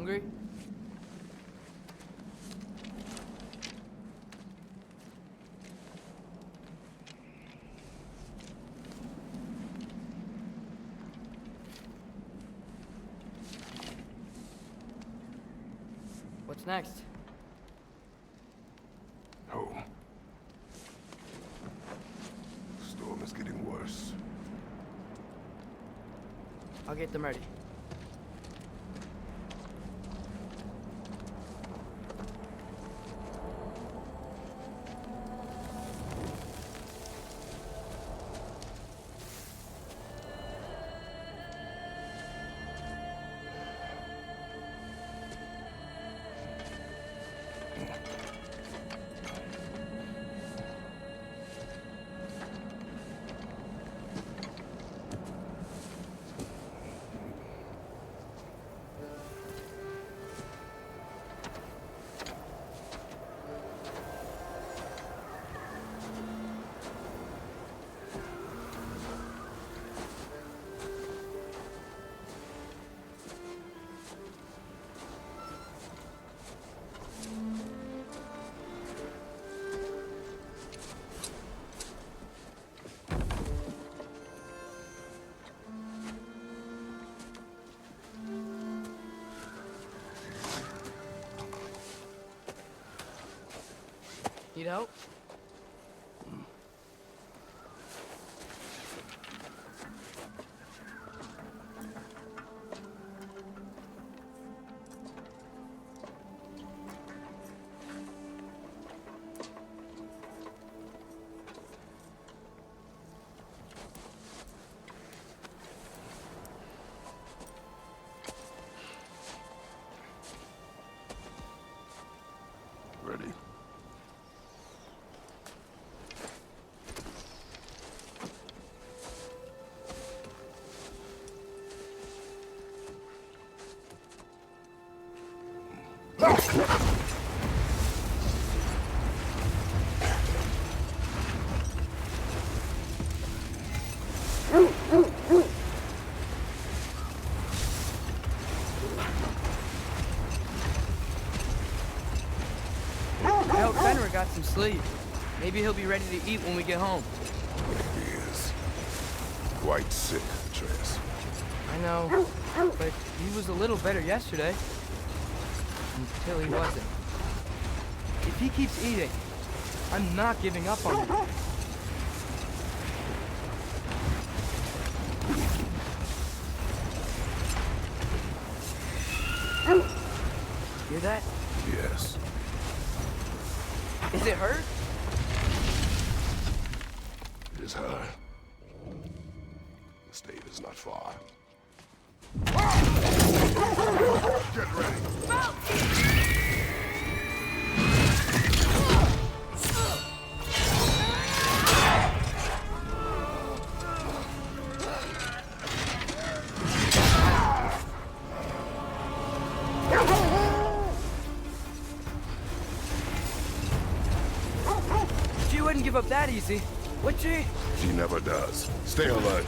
hungry? What's next? Home. Storm is getting worse. I'll get them ready. Need help? Ready? I hope Fenrir got some sleep. Maybe he'll be ready to eat when we get home. He is quite sick, Trace. I know, but he was a little better yesterday. Until he wasn't. If he keeps eating, I'm not giving up on him. Hear that? Yes. Is it hurt? It is her. The state is not far. Get ready. She wouldn't give up that easy, would she? She never does. Stay alert.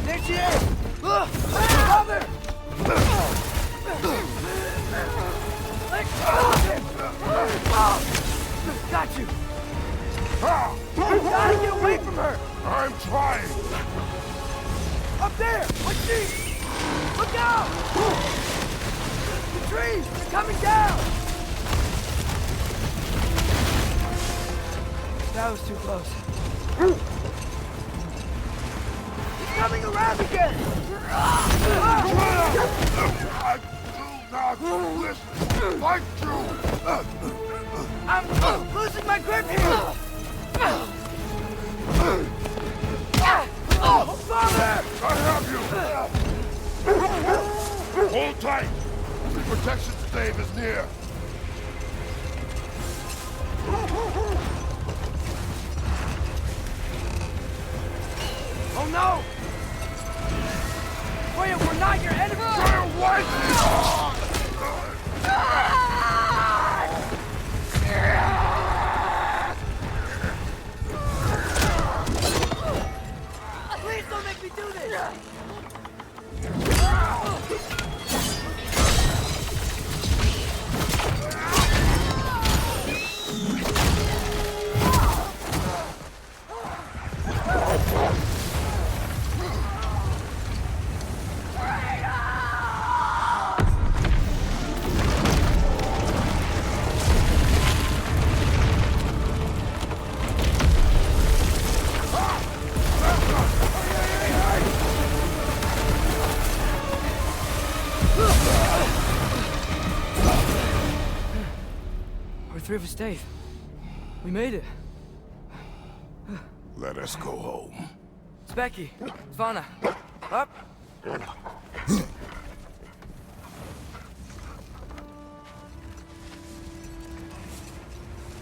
There she is! Mother! Let go of him! Got you! You gotta get away from her! I'm trying. Up there! What's she? Look out! The trees! They're coming down! That was too close. He's coming around again! I do not listen. Like you. I'm losing my grip here! Oh, Father! I have you. Hold tight. The protection stave is near. Oh no! Wait, we're not your enemy! Fire white! Please don't make me We're through for Dave. We made it. Let us go home. Specky, Svana, up.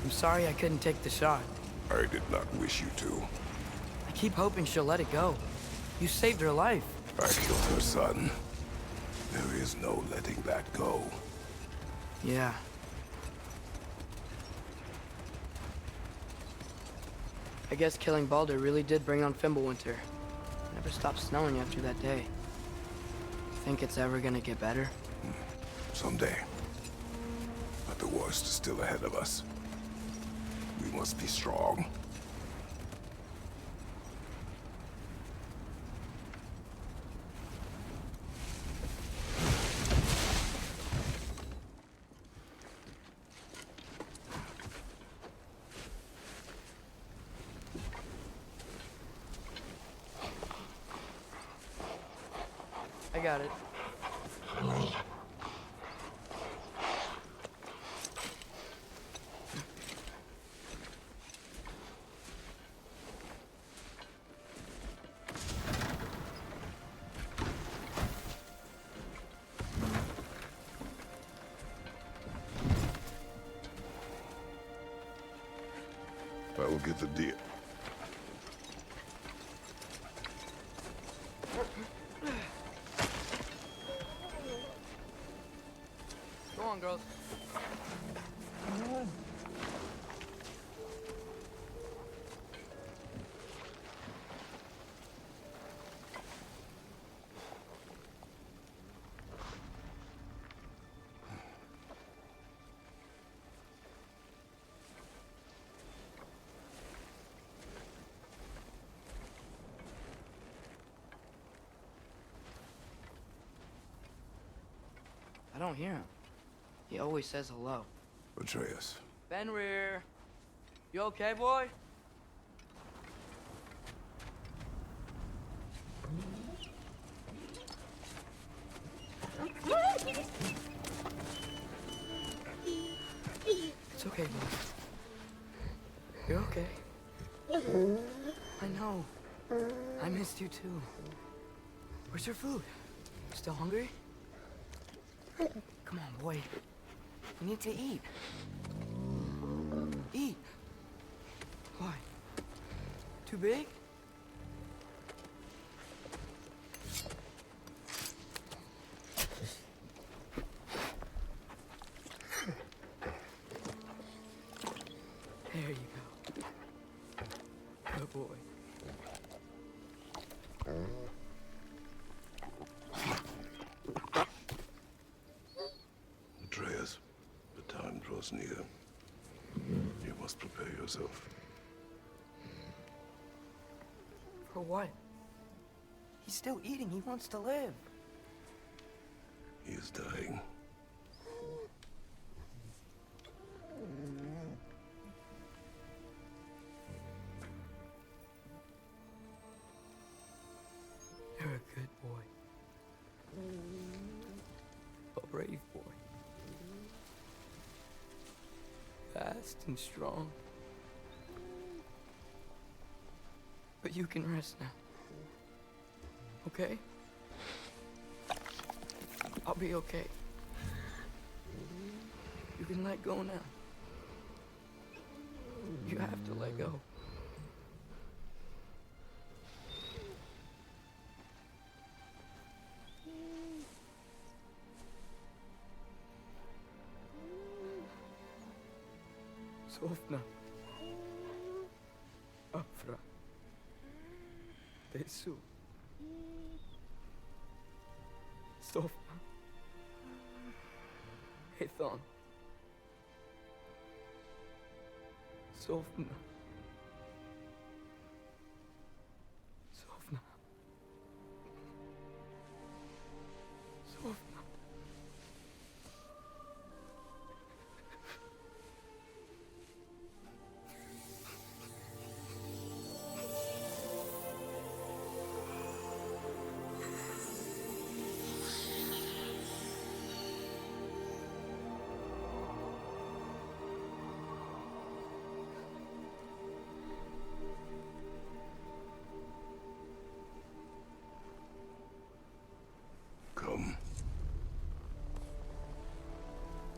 I'm sorry I couldn't take the shot. I did not wish you to. I keep hoping she'll let it go. You saved her life. I killed her son. There is no letting that go. Yeah. I guess killing Baldur really did bring on Fimbulwinter. It never stopped snowing after that day. Think it's ever gonna get better? Someday. But the worst is still ahead of us. We must be strong. I got it. I will get the deal. Go on, girls. I don't hear him. He always says hello. Atreus. Fenrir, you okay, boy? It's okay, boy. You're okay. I know. I missed you too. Where's your food? Still hungry? Come on, boy. You need to eat. Eat. Why? Too big? There you go. Good boy. Atreus, the time draws near. You must prepare yourself. For what? He's still eating. He wants to live. He is dying. You're a good boy. A brave boy. Fast and strong. But you can rest now. Okay? I'll be okay. You can let go now. You have to let go. Sofna. Afra. Tesu. Sofna. Hethon. Sofna. Sofna. Sofna.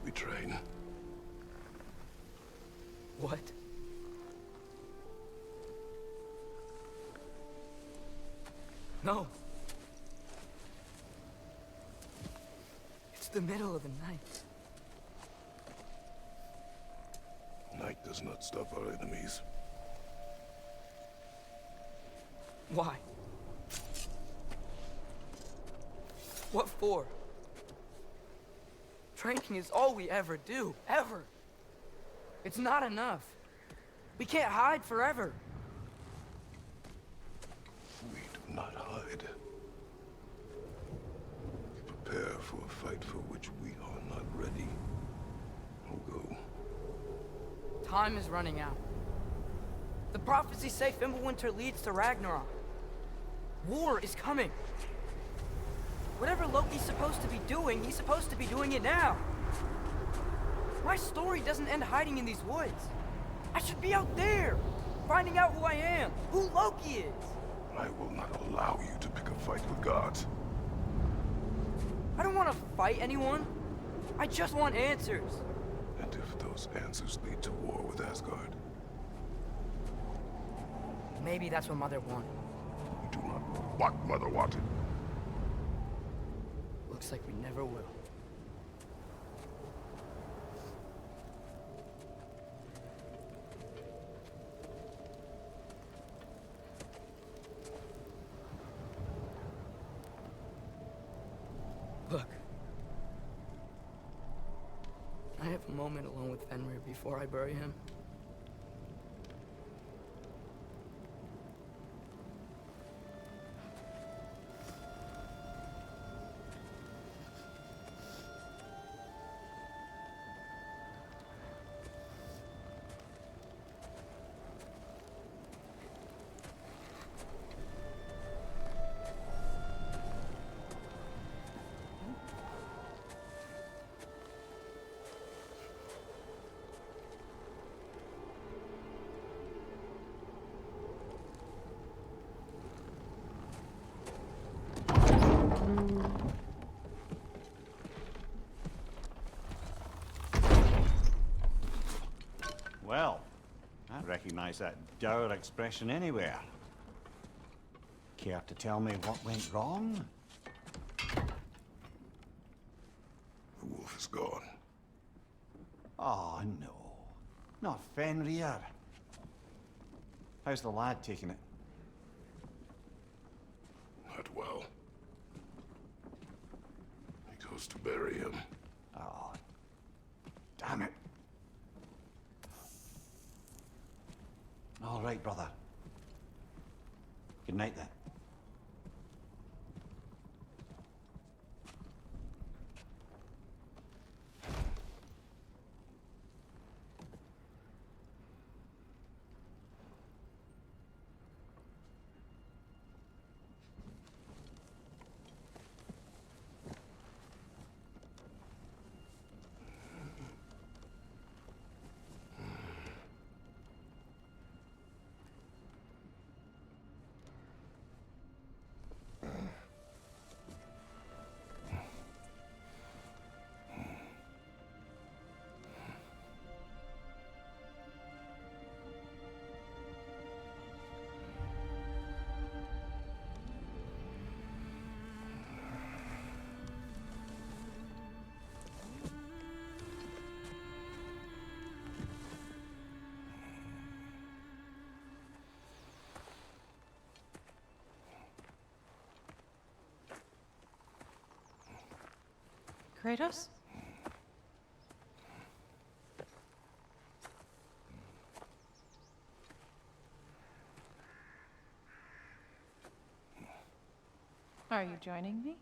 we train. What? No. It's the middle of the night. Night does not stop our enemies. Why? What for? Training is all we ever do, ever. It's not enough. We can't hide forever. We do not hide. We prepare for a fight for which we are not ready. We'll go. Time is running out. The prophecies say Fimbulwinter leads to Ragnarok. War is coming. Whatever Loki's supposed to be doing, he's supposed to be doing it now. My story doesn't end hiding in these woods. I should be out there, finding out who I am, who Loki is. I will not allow you to pick a fight with gods. I don't want to fight anyone. I just want answers. And if those answers lead to war with Asgard? Maybe that's what Mother wanted. We do not know what Mother wanted. Looks like we never will. Look. I have a moment alone with Fenrir before I bury him. Well, I recognize that dour expression anywhere. Care to tell me what went wrong? The wolf is gone. Oh, no. Not Fenrir. How's the lad taking it? Not well. He goes to bury him. Oh, damn it. All right, brother. Good night, then. Kratos? Are you joining me?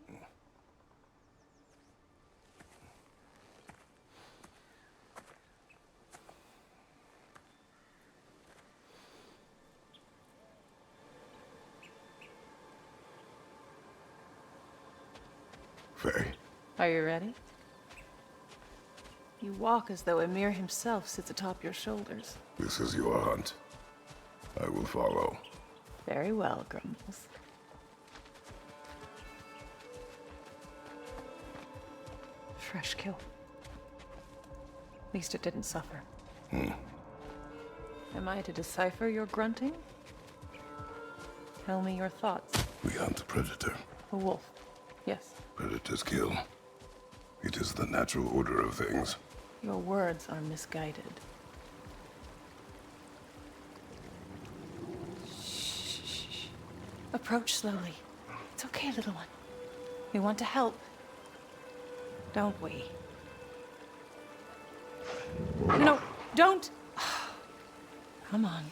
Faye. Are you ready? You walk as though Emir himself sits atop your shoulders. This is your hunt. I will follow. Very well, Grumbles. Fresh kill. least it didn't suffer. Am I to decipher your grunting? Tell me your thoughts. We hunt a predator. A wolf. Yes. Predators kill. It is the natural order of things. Your words are misguided. Shh. Approach slowly. It's okay, little one. We want to help. Don't we? No, don't! Come on.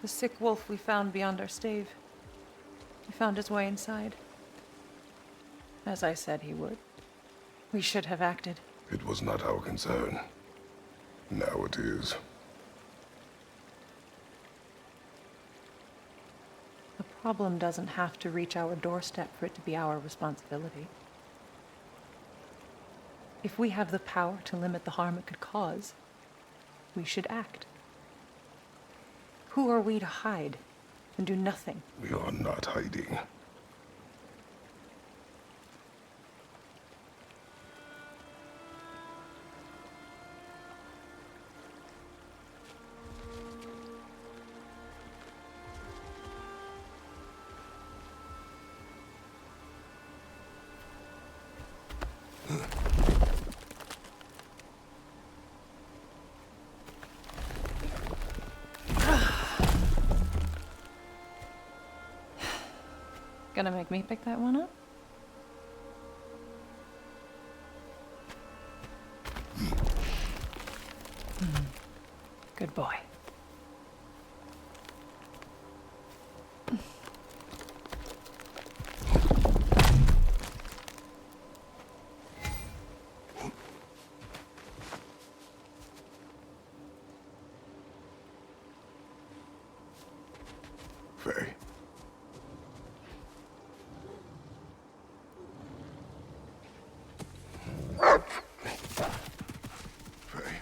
The sick wolf we found beyond our stave. He found his way inside. As I said he would. We should have acted. It was not our concern. Now it is. The problem doesn't have to reach our doorstep for it to be our responsibility. If we have the power to limit the harm it could cause, we should act. Who are we to hide and do nothing? We are not hiding. Gonna make me pick that one up? Good boy. Faye. Faye.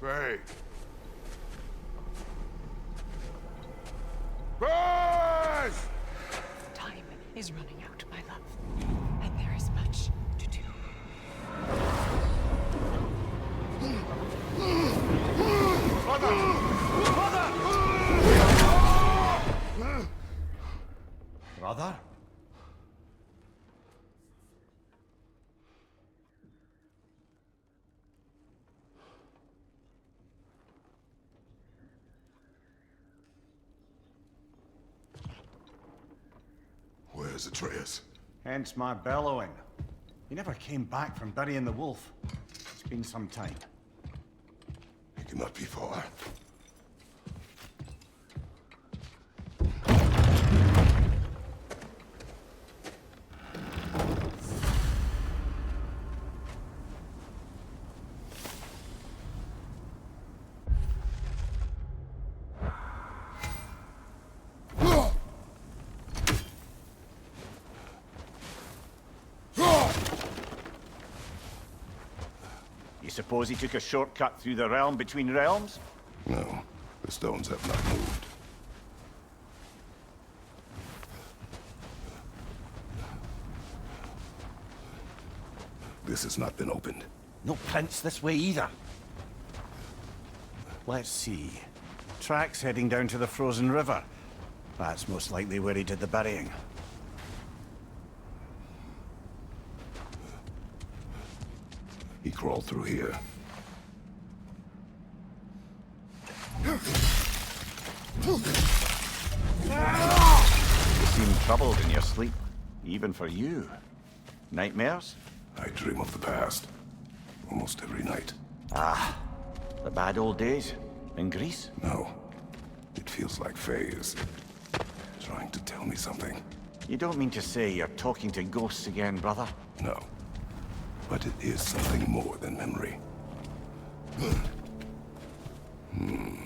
Faye! Time is running out, my love. And there is much to do. Brother? Where's Atreus? Hence my bellowing. He never came back from burying the wolf. It's been some time. He cannot be far. You suppose he took a shortcut through the realm between realms? No, the stones have not moved. This has not been opened. No prints this way either. Let's see. Tracks heading down to the frozen river. That's most likely where he did the burying. He crawled through here. You seem troubled in your sleep, even for you. Nightmares? I dream of the past. Almost every night. Ah, the bad old days in Greece? No. It feels like Faye is trying to tell me something. You don't mean to say you're talking to ghosts again, brother? No. But it is something more than memory.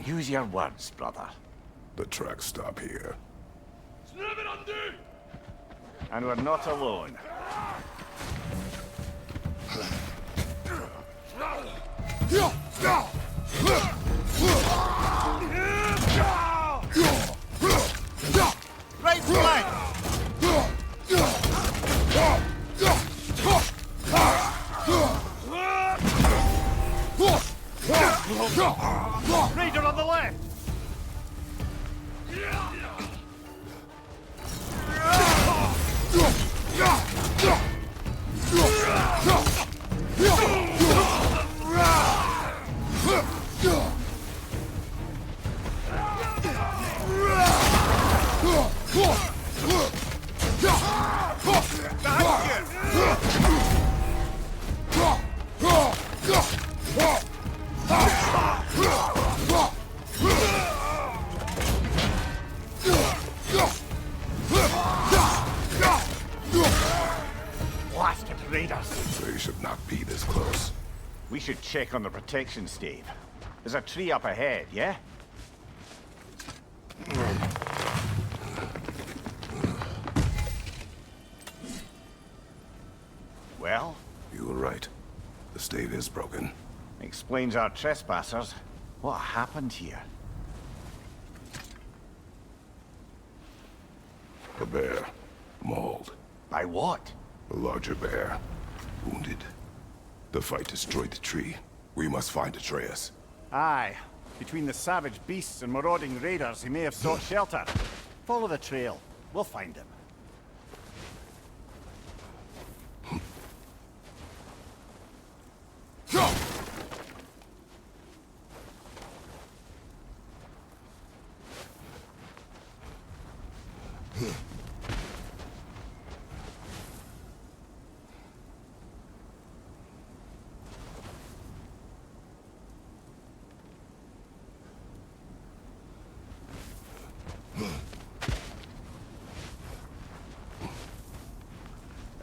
Use your words, brother. The tracks stop here. And we're not alone. Right flank! Raider on the left! Blasted raiders! They should not be this close. We should check on the protection stave. There's a tree up ahead, yeah? Well? You were right. The stave is broken. Explains our trespassers. What happened here? A bear. Mauled. By what? A larger bear. Wounded. The fight destroyed the tree. We must find Atreus. Aye. Between the savage beasts and marauding raiders, he may have sought shelter. Follow the trail. We'll find him.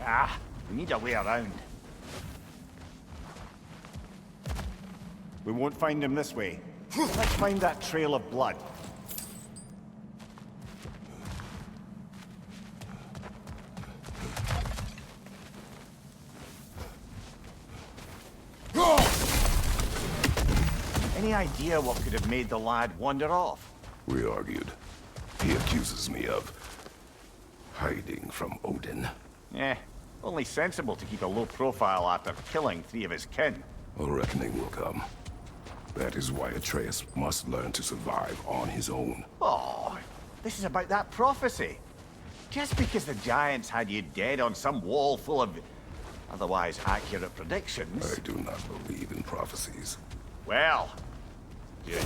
Ah, we need a way around. We won't find him this way. Let's find that trail of blood. Any idea what could have made the lad wander off? We argued. He accuses me of hiding from Odin. Only sensible to keep a low profile after killing 3 of his kin. A reckoning will come. That is why Atreus must learn to survive on his own. Oh, this is about that prophecy. Just because the giants had you dead on some wall full of otherwise accurate predictions. I do not believe in prophecies. Well, good.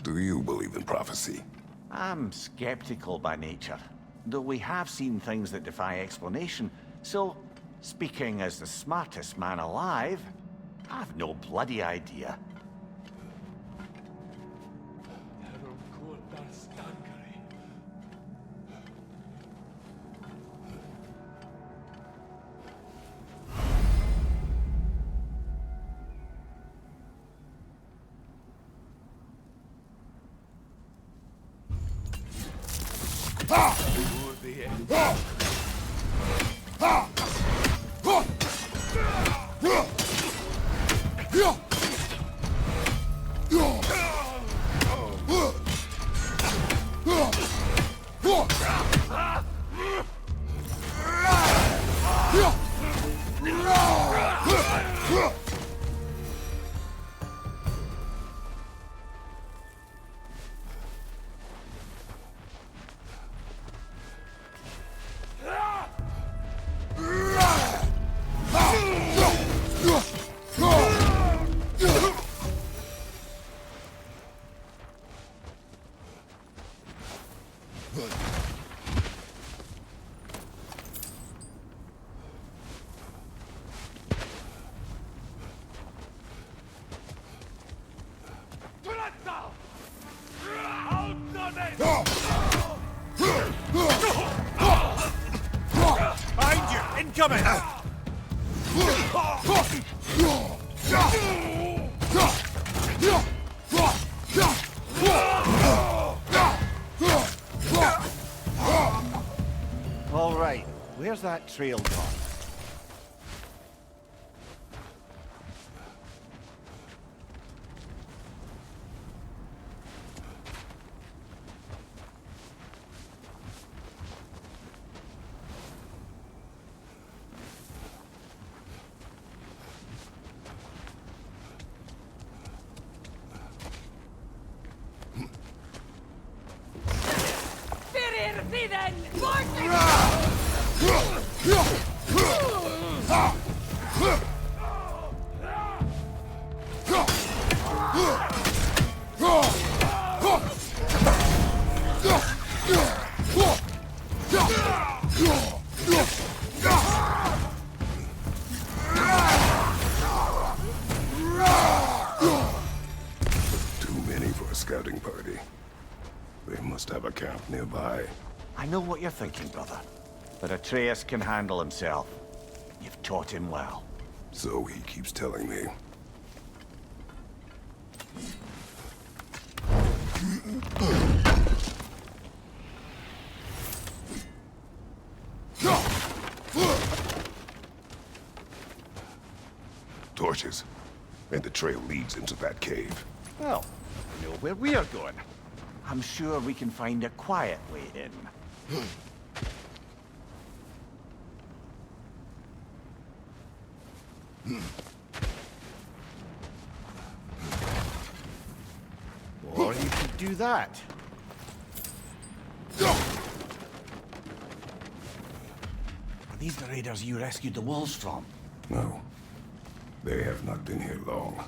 Do you believe in prophecy? I'm skeptical by nature, though we have seen things that defy explanation, so, speaking as the smartest man alive, I've no bloody idea. Behind you! Incoming! All right, where's that trail gone? See then! Too many for a scouting party. They must have a camp nearby. I know what you're thinking, brother. But Atreus can handle himself. You've taught him well. So he keeps telling me. Torches. And the trail leads into that cave. Well, I know where we're going. I'm sure we can find a quiet way in. Or you could do that. Are these the raiders you rescued the wolves from? No. They have not been here long.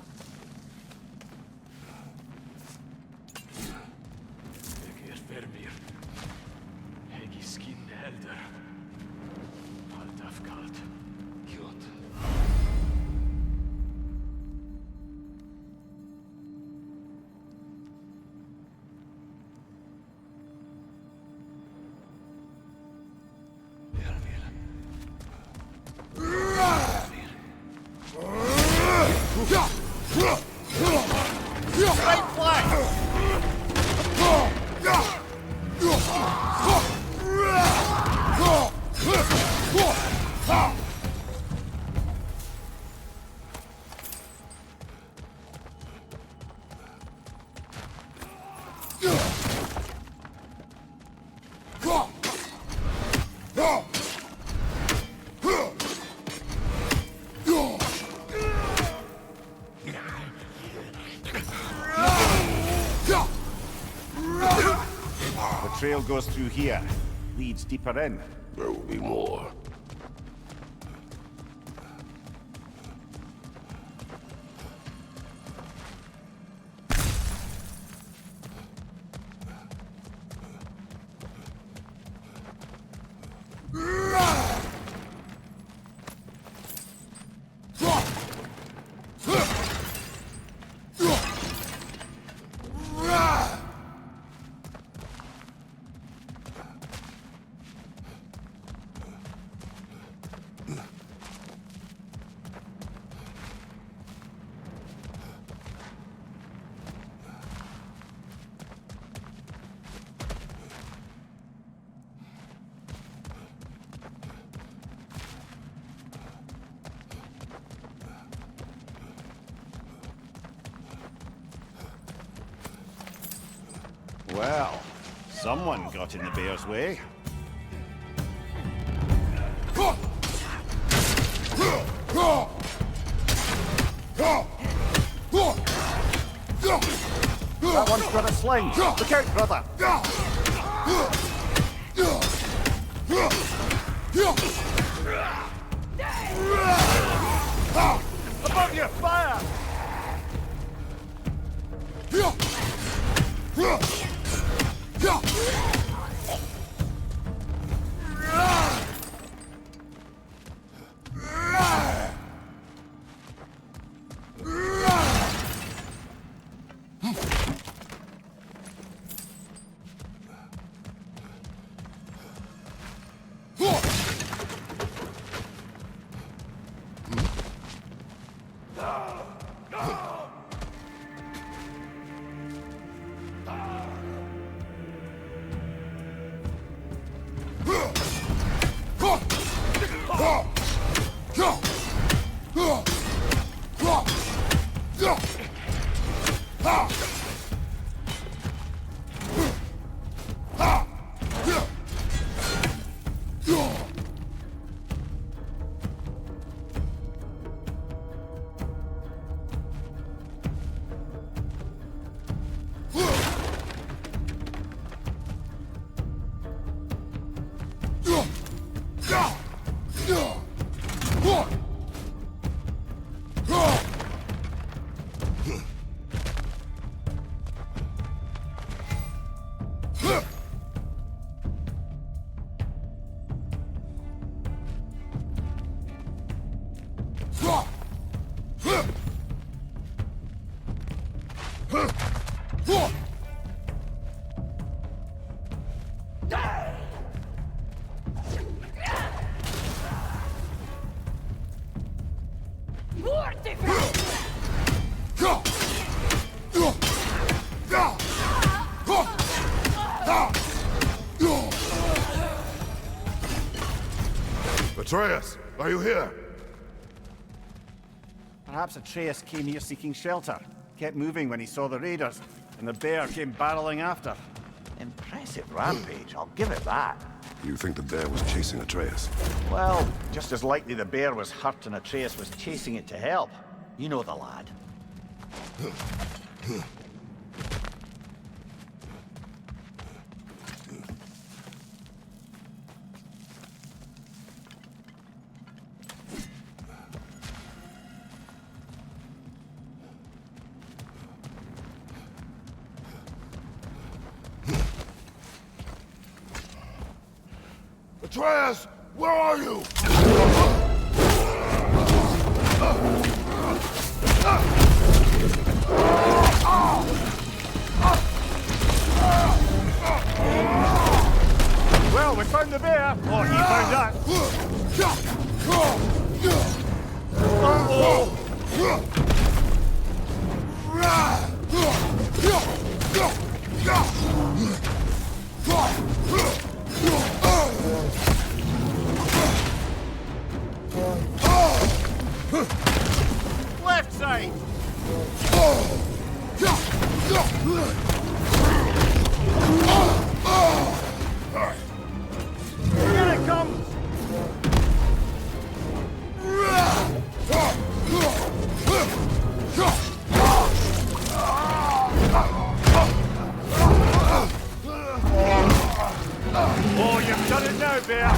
The trail goes through here. Leads deeper in. There will be more. Well, someone got in the bear's way. That one's got a sling. Look out, brother. Above you, fire! Atreus, are you here? Perhaps Atreus came here seeking shelter. Kept moving when he saw the raiders, and the bear came barreling after. Impressive rampage, I'll give it that. You think the bear was chasing Atreus? Well, just as likely the bear was hurt and Atreus was chasing it to help. You know the lad. Atreus, where are you? Well, we found the bear, or he found us. Left side! Here it comes! Oh, you've done it now, bear!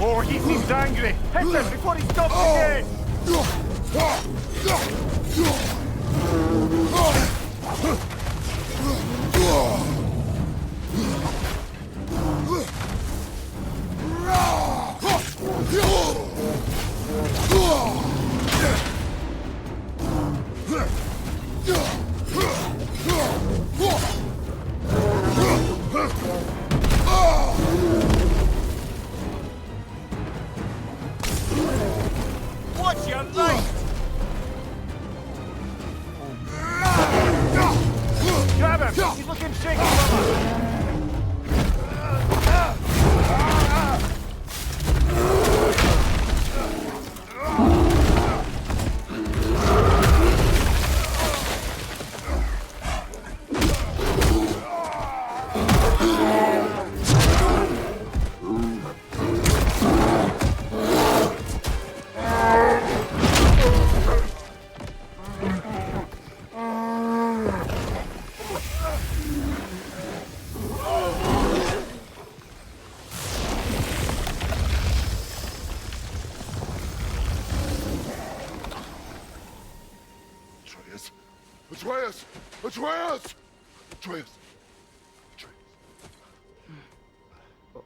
Oh, he seems angry. Hit him before he stops again. Watch your right! Grab him! He's looking shaky, brother! Atreus! Atreus! Atreus! Atreus! What?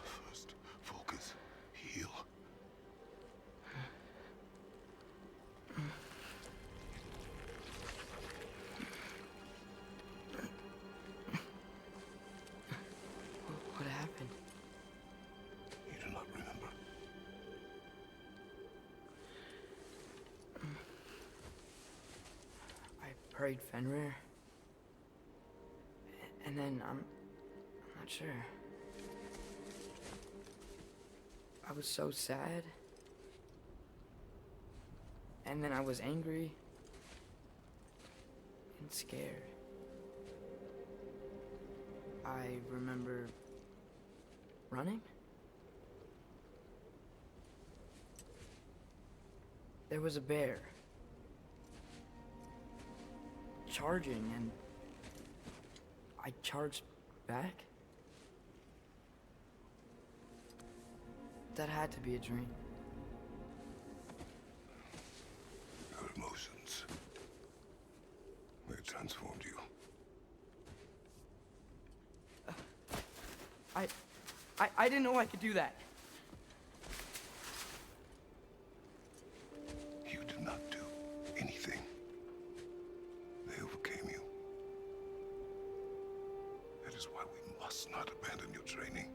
First, focus. Heal. What happened? You do not remember. prayed Fenrir. And then I'm not sure. I was so sad. And then I was angry and scared. I remember running. There was a bear charging, and I charged back. That had to be a dream. Your emotions, they transformed you. I didn't know I could do that. You did not do anything. They overcame you. That is why we must not abandon your training.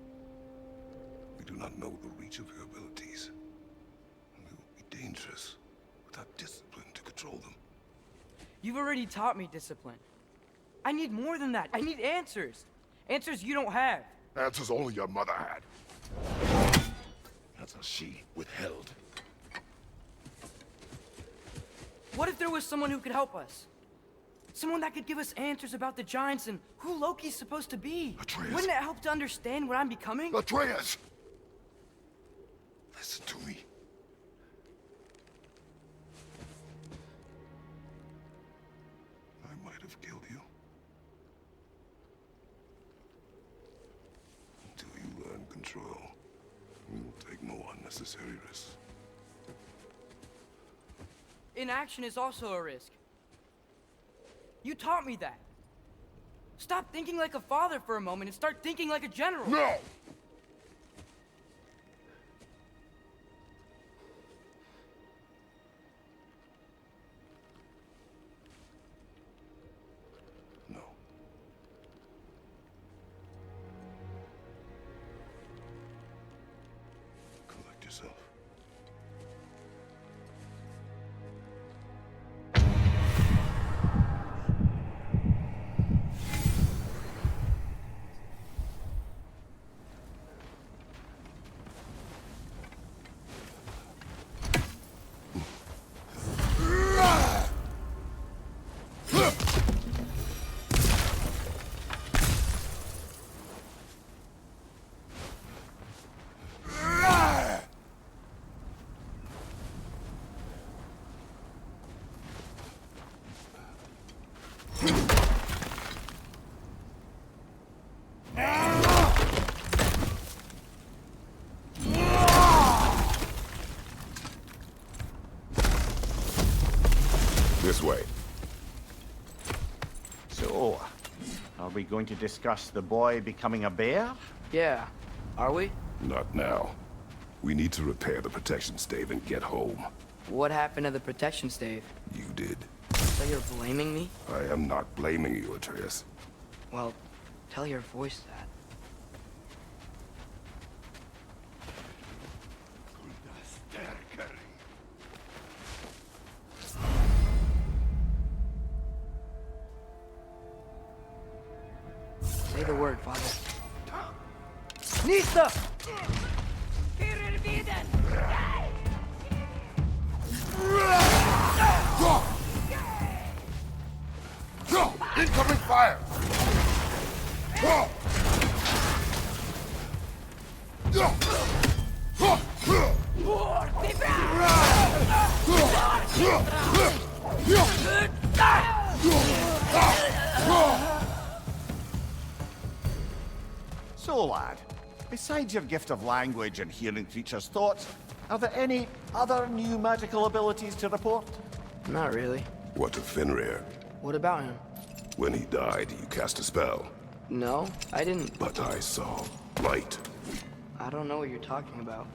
We do not know the reach of your abilities. And we will be dangerous without discipline to control them. You've already taught me discipline. I need more than that. I need answers. Answers you don't have. Answers only your mother had. Answers she withheld. What if there was someone who could help us? Someone that could give us answers about the Giants and who Loki's supposed to be. Atreus. Wouldn't it help to understand what I'm becoming? Atreus! Listen to me. I might have killed you. Until you learn control, you will take no unnecessary risks. Inaction is also a risk. You taught me that. Stop thinking like a father for a moment and start thinking like a general. No! No. Collect yourself. This way. So, are we going to discuss the boy becoming a bear? Yeah, are we? Not now. We need to repair the protection stave and get home. What happened to the protection stave? You did. So you're blaming me? I am not blaming you, Atreus. Well, tell your voice that. Say the word, Father. Nista! Incoming fire! So, lad, besides your gift of language and hearing creatures' thoughts, are there any other new magical abilities to report? Not really. What of Fenrir? What about him? When he died, you cast a spell. No, I didn't. But I saw light. I don't know what you're talking about.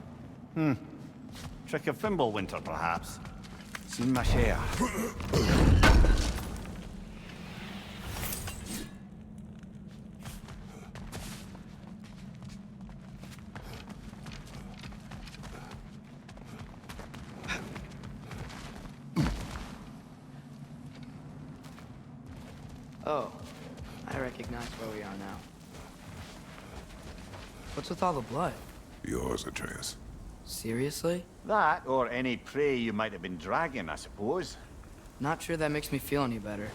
Trick of Fimbulwinter, perhaps. Seen my share. Oh, I recognize where we are now. What's with all the blood? Yours, Atreus. Seriously? That, or any prey you might have been dragging, I suppose. Not sure that makes me feel any better.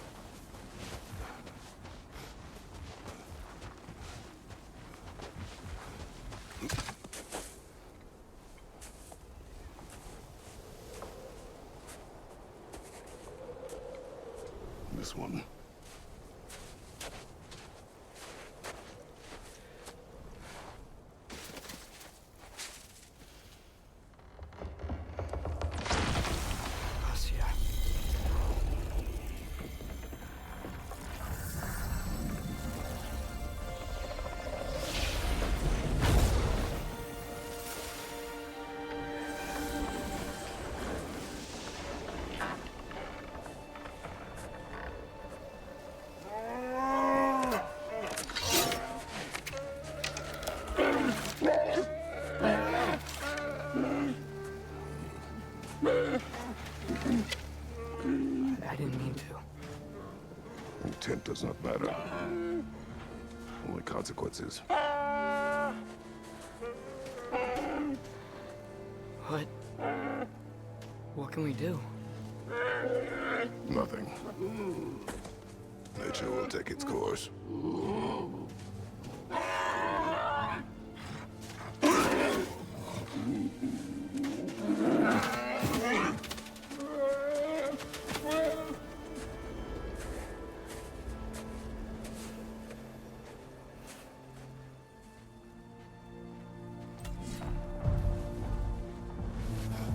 This one. Gracias. I didn't mean to. Intent does not matter. Only consequences. What? What can we do? Nothing. Nature will take its course.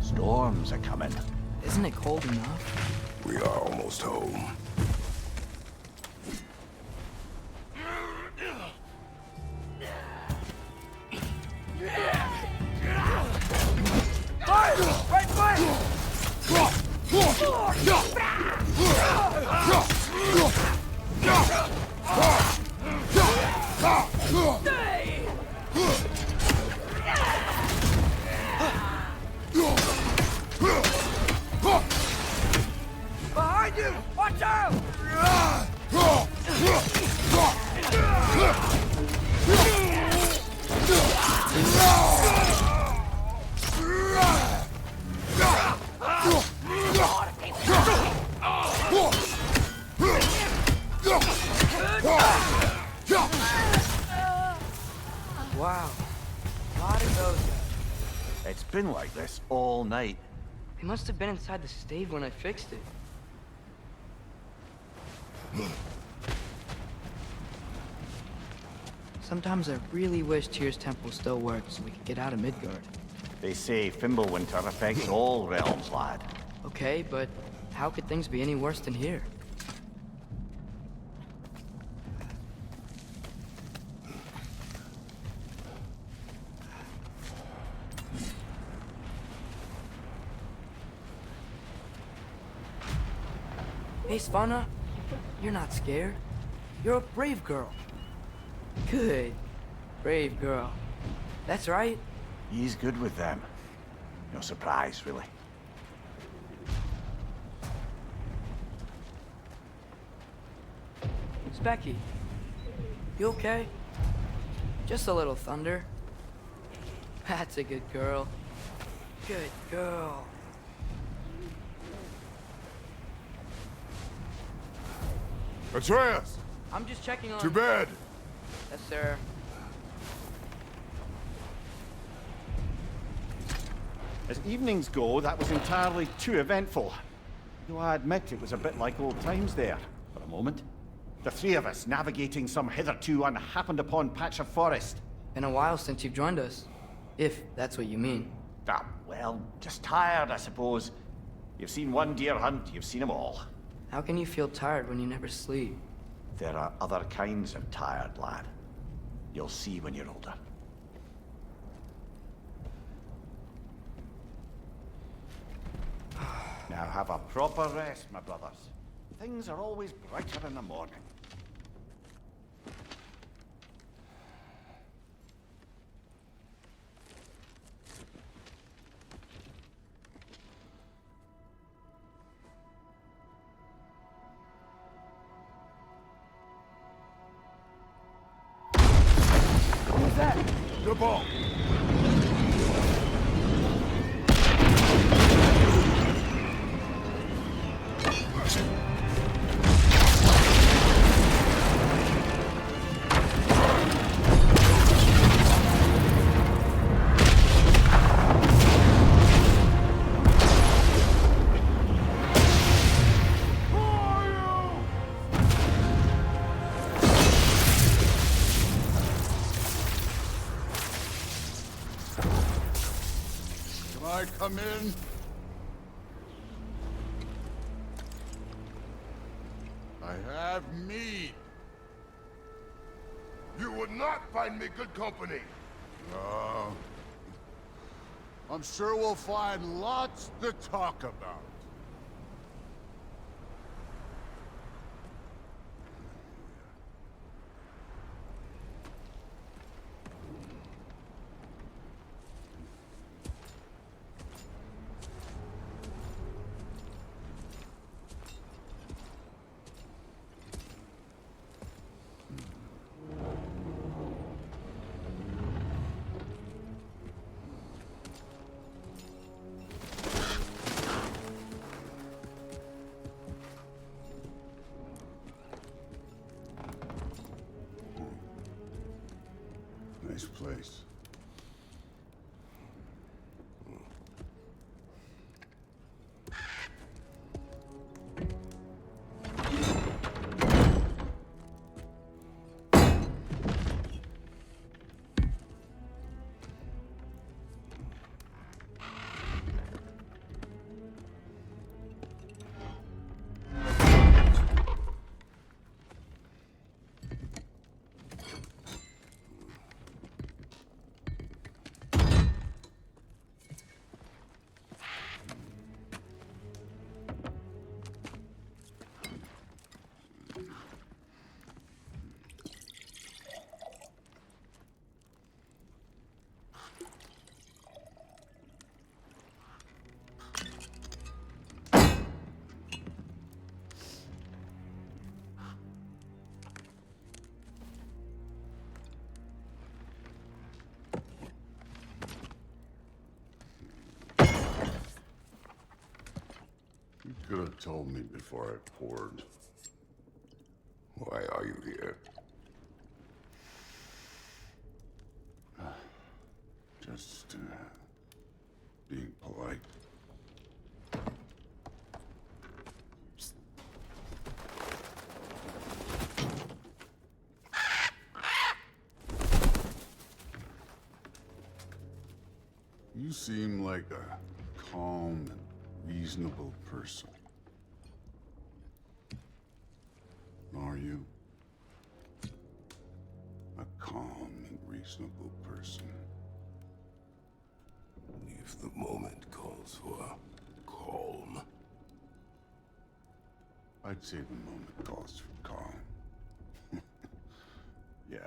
Storms are coming. Isn't it cold enough? We are almost home. Behind you! Watch out! Wow. A lot of those guys. It's been like this all night. They must have been inside the stave when I fixed it. Sometimes I really wish Tyr's temple still worked so we could get out of Midgard. They say Fimbulwinter affects all realms, lad. Okay, but how could things be any worse than here? Hey, Svanna, you're not scared. You're a brave girl. Good. Brave girl. That's right. He's good with them. No surprise, really. Specky, you okay? Just a little thunder. That's a good girl. Good girl. Atreus! I'm just checking on... To bed! Yes, sir. As evenings go, that was entirely too eventful. Though I admit it was a bit like old times there, for a moment. The three of us navigating some hitherto unhappened-upon patch of forest. Been a while since you've joined us. If that's what you mean. Ah, well, just tired, I suppose. You've seen one deer hunt, you've seen them all. How can you feel tired when you never sleep? There are other kinds of tired, lad. You'll see when you're older. Now have a proper rest, my brothers. Things are always brighter in the morning. the ball. I come in? I have meat. You would not find me good company. I'm sure we'll find lots to talk about. Nice place. You could have told me before I poured. Why are you here? Just, being polite. You seem like a calm and reasonable person. Are you? A calm and reasonable person. If the moment calls for calm. I'd say the moment calls for calm. Yeah.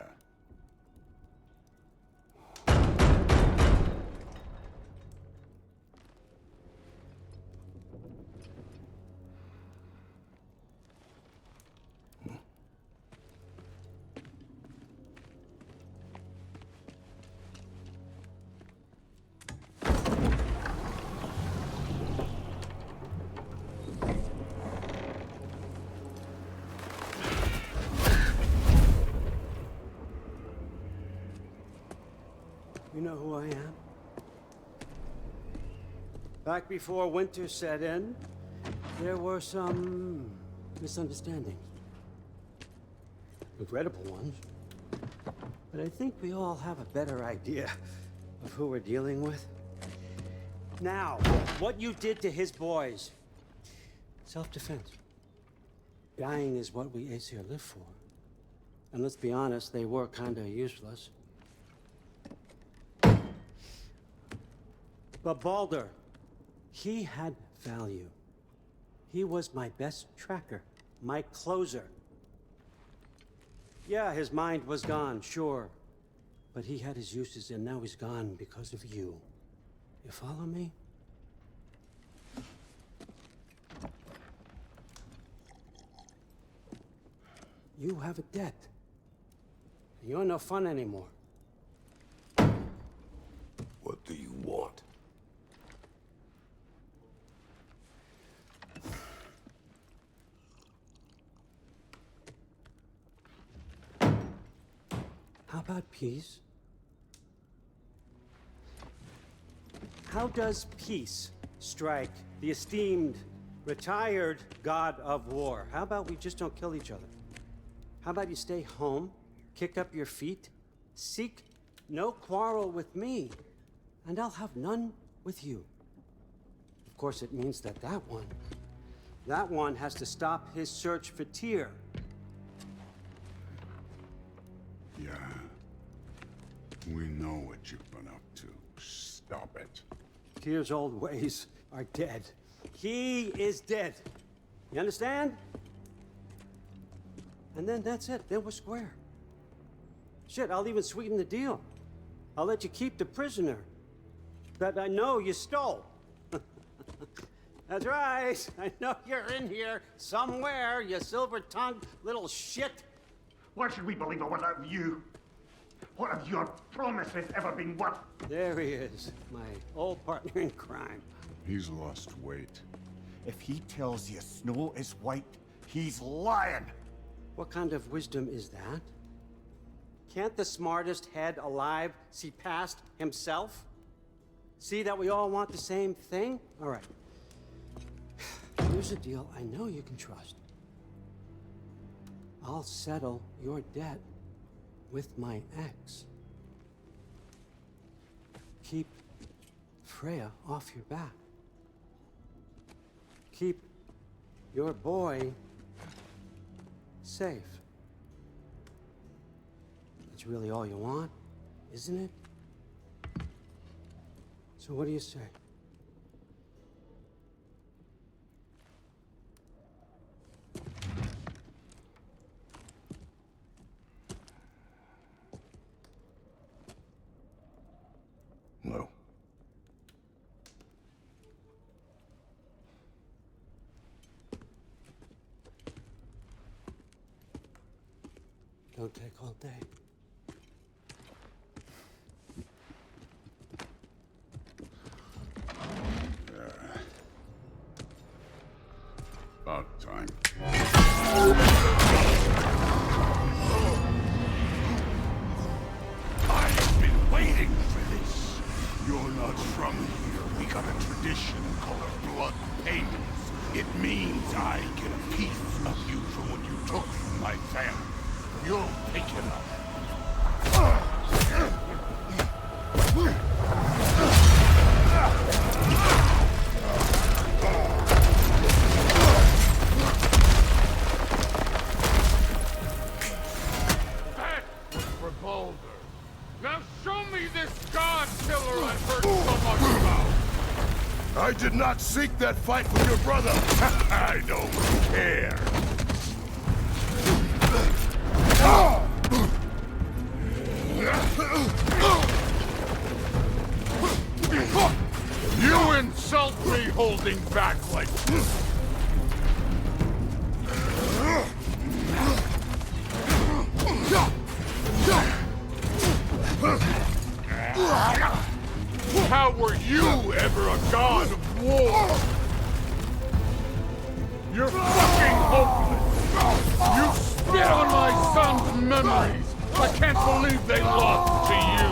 You know who I am? Back before winter set in, there were some misunderstandings. Regrettable ones. But I think we all have a better idea of who we're dealing with. Now, what you did to his boys. Self-defense. Dying is what we Aesir live for. And let's be honest, they were kinda useless. But Baldur, he had value. He was my best tracker, my closer. Yeah, his mind was gone, sure. But he had his uses, and now he's gone because of you. You follow me? You have a debt. You're no fun anymore. about peace? How does peace strike the esteemed, retired god of war? How about we just don't kill each other? How about you stay home, kick up your feet, seek no quarrel with me, and I'll have none with you. Of course, it means that that one has to stop his search for Tyr. Yeah. We know what you've been up to. Stop it. Tyr's old ways are dead. He is dead. You understand? And then that's it. Then we're square. Shit, I'll even sweeten the deal. I'll let you keep the prisoner that I know you stole. That's right. I know you're in here somewhere, you silver-tongued little shit. Why should we believe a word out of you? What have your promises ever been worth? There he is, my old partner in crime. He's lost weight. If he tells you snow is white, he's lying. What kind of wisdom is that? Can't the smartest head alive see past himself? See that we all want the same thing? All right. Here's a deal I know you can trust. I'll settle your debt with my ex. Keep Freya off your back. Keep your boy safe. That's really all you want, isn't it? So what do you say? No. Don't take all day. About time. I've been waiting for this. You're not from here. We got a tradition called blood payments. It means I get a piece of you for what you took from my family. You'll pick it up. That was for Boulder. Now show me this god killer I've heard so much about. I did not seek that fight with your brother. I don't care. You insult me holding back like this. How were you ever a god of war? You're fucking hopeless. You spit on my son's memories. I can't believe they lost to you.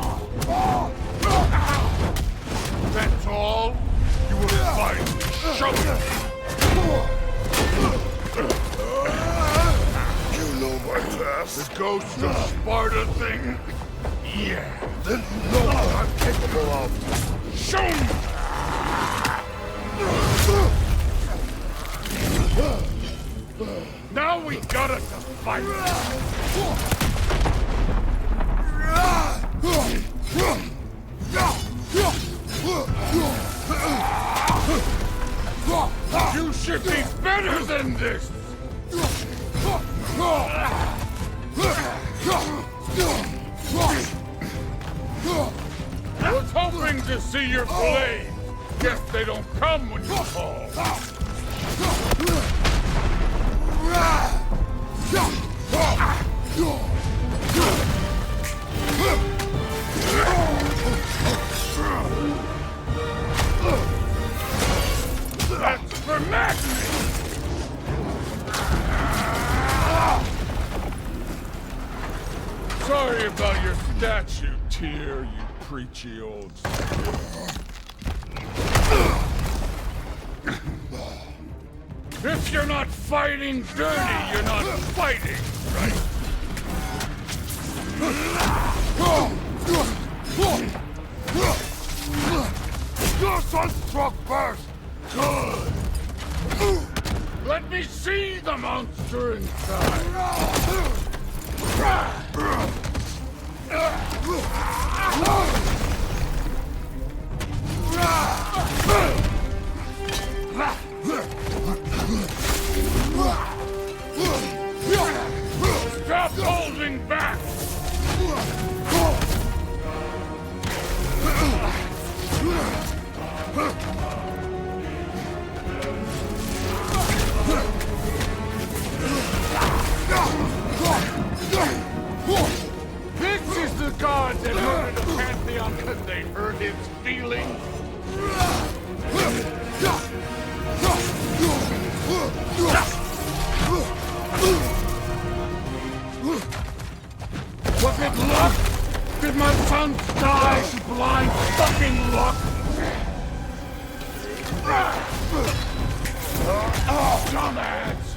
That's all? You will finally show it. You know my past. The ghost of Sparta thing? Yeah. Then you know what I'm capable of. Show me! Now we gotta fight! You should be better than this! Was hoping to see your blade. Guess they don't come when you call. That's for Magnus! Sorry worry about your statue, Tyr, you preachy old stick. If you're not fighting dirty, you're not fighting, right? Your son struck first! Good! Let me see the monster inside! Stop holding back! This is the god that murdered the Pantheon because they hurt his feelings. Was it luck? Did my son die to blind fucking luck? Dumbass!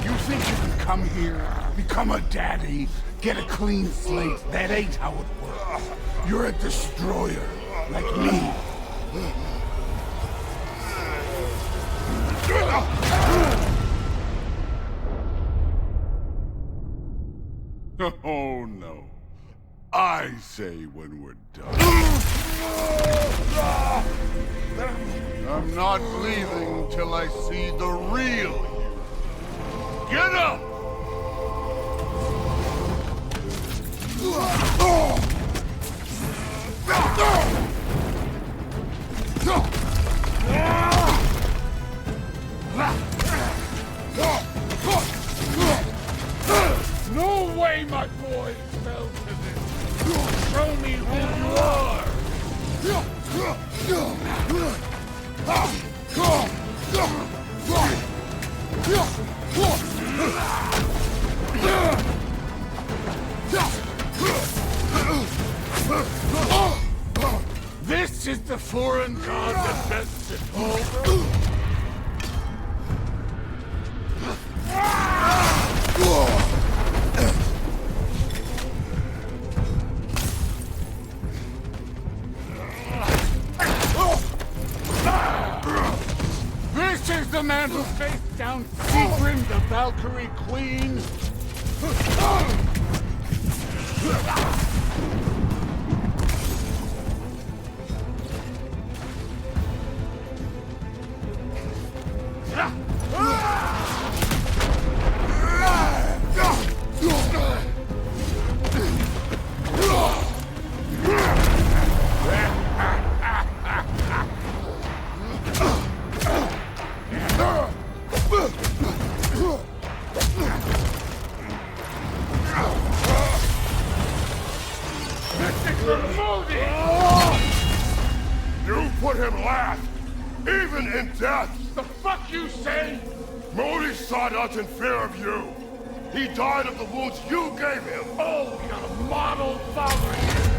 You think you can come here, become a daddy, get a clean slate? That ain't how it works. You're a destroyer, like me. Oh no. I say when we're done. I'm not leaving till I see the real you. Get up! No way my boy fell to this. Show me who you are. This is the foreign god that bested over. This is the man who faced down Sigrun, the Valkyrie Queen. You put him last, even in death. The fuck you say? Modi sought us in fear of you. He died of the wounds you gave him. Oh, we got a model father here.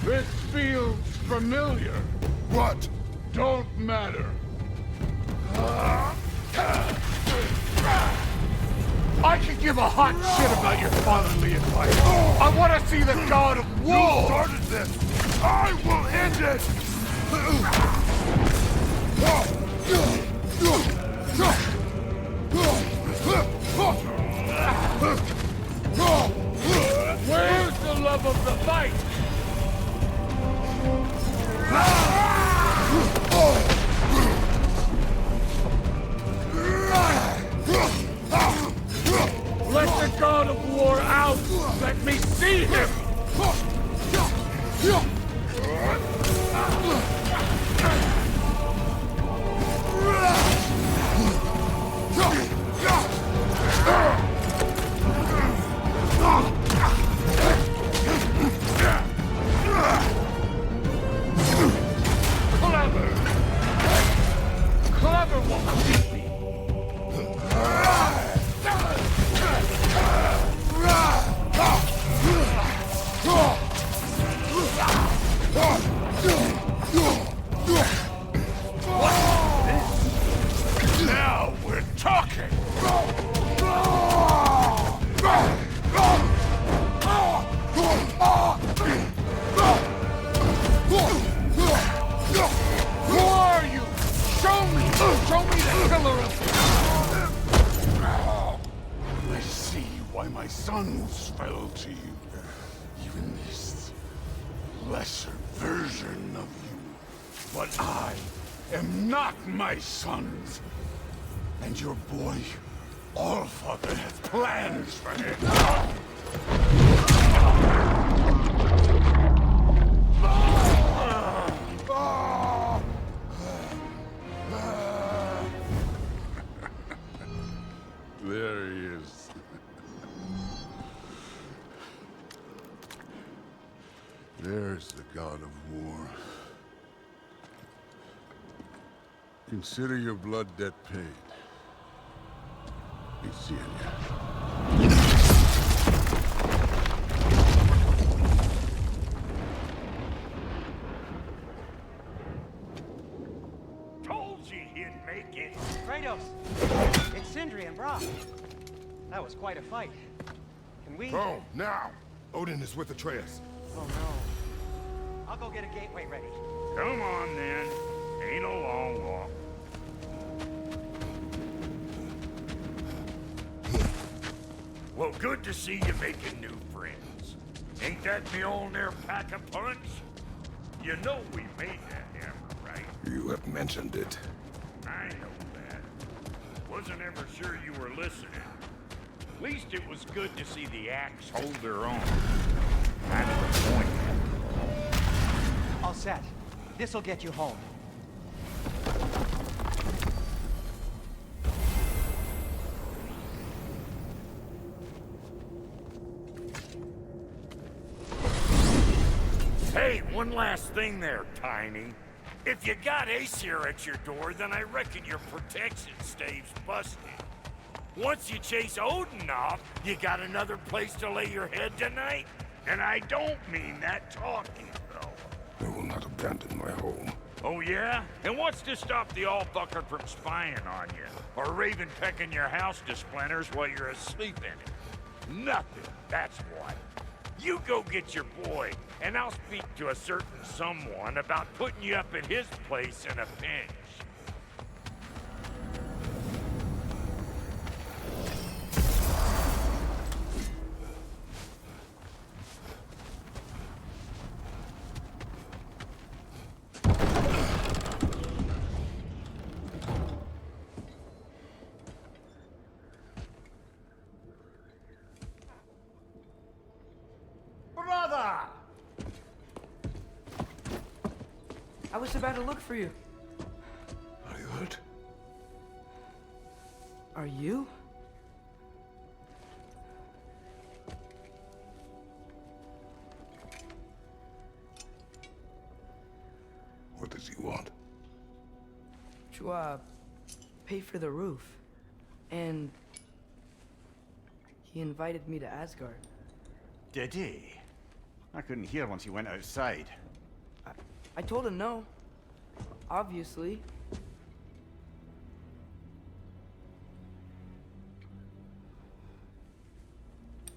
This feels familiar. What? Don't matter. I could give a hot shit about your fatherly advice. I want to see the god of You war. started this. I will end it. Where's the love of the fight? Let the god of war out! Let me see him! Clever won't beat me. Show me the killer of... I see why my sons fell to you. Even this lesser version of you. But I am not my sons. And your boy, Allfather, has plans for him. There he is. There's the god of war. Consider your blood debt paid. Be seeing ya. Told you he'd make it. Kratos! It's Sindri and Brock. That was quite a fight. Can we... Oh, now! Odin is with Atreus. Oh, no. I'll go get a gateway ready. Come on, then. Ain't a long walk. Well, good to see you making new friends. Ain't that Mjolnir pack a punch? You know we made that hammer, right? You have mentioned it. I know that. Wasn't ever sure you were listening. At least it was good to see the axe hold their own. That's the point. All set. This'll get you home. Hey, one last thing there, Tiny. If you got Aesir at your door, then I reckon your protection stave's busted. Once you chase Odin off, you got another place to lay your head tonight? And I don't mean that talking, though. I will not abandon my home. Oh, yeah? And what's to stop the all-fucker from spying on you? Or Raven pecking your house to splinters while you're asleep in it? Nothing, that's what. You go get your boy, and I'll speak to a certain someone about putting you up at his place in a pinch. Brother! I was about to look for you. Are you hurt? Are you? What does he want? To, pay for the roof. And he invited me to Asgard. Did he? I couldn't hear once he went outside. I told him no. Obviously.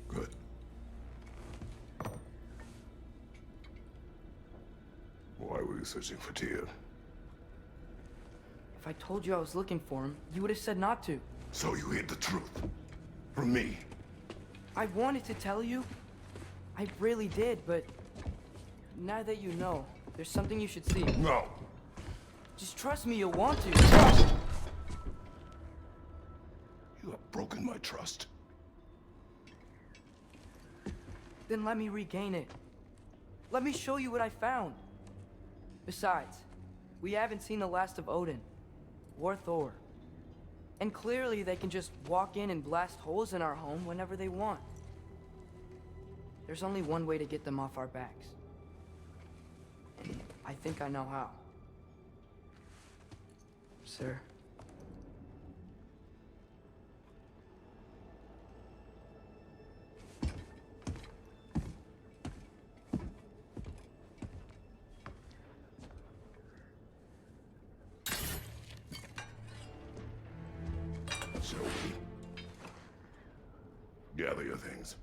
Good. Why were you searching for Tyr? If I told you I was looking for him, you would have said not to. So you hid the truth. From me. I wanted to tell you. I really did, but now that you know, there's something you should see. No. Just trust me, you'll want to. You have broken my trust. Then let me regain it. Let me show you what I found. Besides, we haven't seen the last of Odin. Or Thor. And clearly they can just walk in and blast holes in our home whenever they want. There's only one way to get them off our backs. And I think I know how. Sir. So gather your things.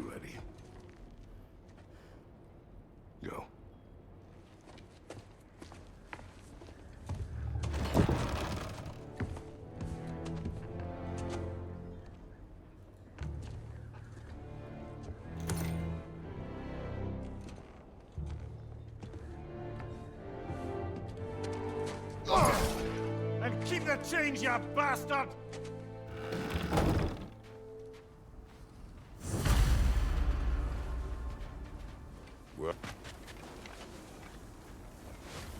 you ready. Go. And keep the change, you bastard!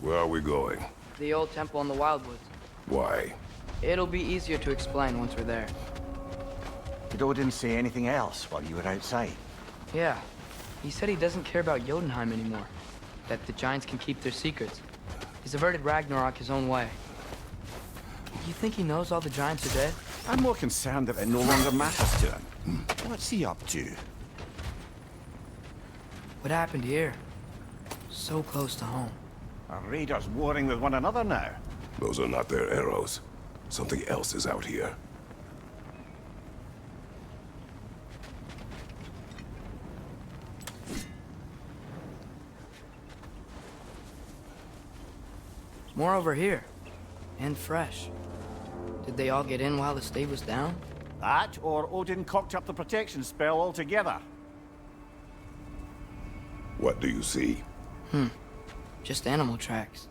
Where are we going? The old temple in the Wildwoods. Why? It'll be easier to explain once we're there. Did Odin say anything else while you were outside? Yeah. He said he doesn't care about Jotunheim anymore. That the Giants can keep their secrets. He's averted Ragnarok his own way. You think he knows all the Giants are dead? I'm more concerned that it no longer matters to him. What's he up to? What happened here? So close to home. Are raiders warring with one another now? Those are not their arrows. Something else is out here. More over here. And fresh. Did they all get in while the stave was down? That, or Odin cocked up the protection spell altogether. What do you see? Just animal tracks.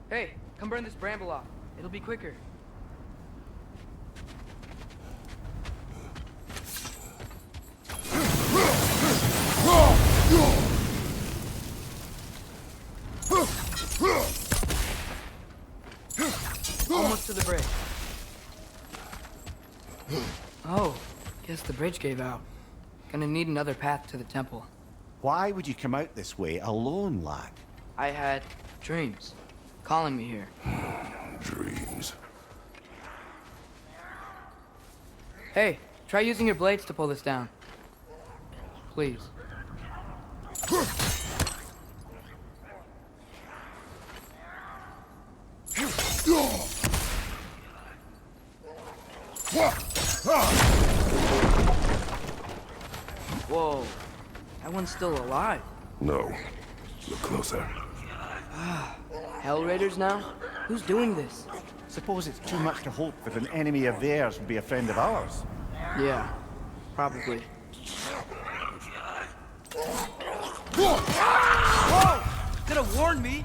Hey, come burn this bramble off. It'll be quicker. Almost to the bridge. Oh, guess the bridge gave out. Gonna need another path to the temple. Why would you come out this way alone, lad? I had dreams calling me here. Dreams. Hey, try using your blades to pull this down. Please. Whoa, that one's still alive. No. Look closer. Hell Raiders now? Who's doing this? Suppose it's too much to hope that an enemy of theirs would be a friend of ours. Yeah, probably. Whoa! Could have warned me!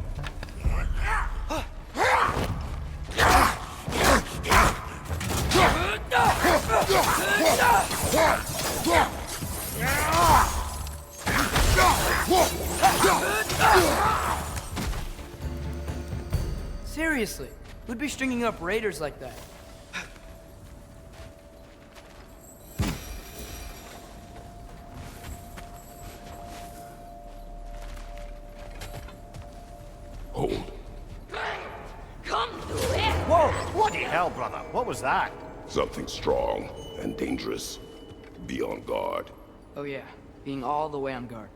Seriously, who'd be stringing up raiders like that? Hold. Come to it! Whoa! Bloody hell, brother! What was that? Something strong and dangerous. Be on guard. Oh yeah, being all the way on guard.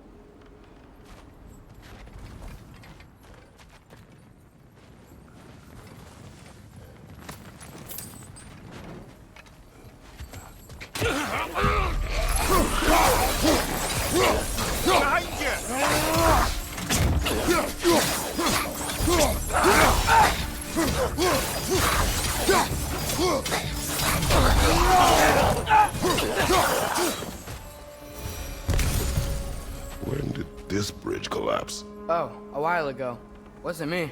Behind When did this bridge collapse? Oh, a while ago. Wasn't me.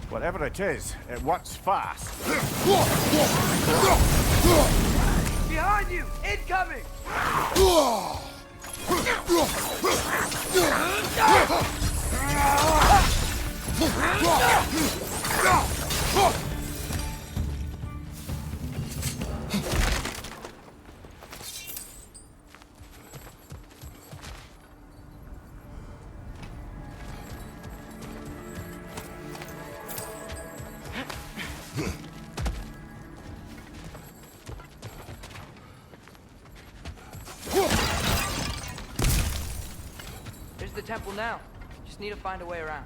Whatever it is, it works fast. Behind you! Incoming! temple now. Just need to find a way around.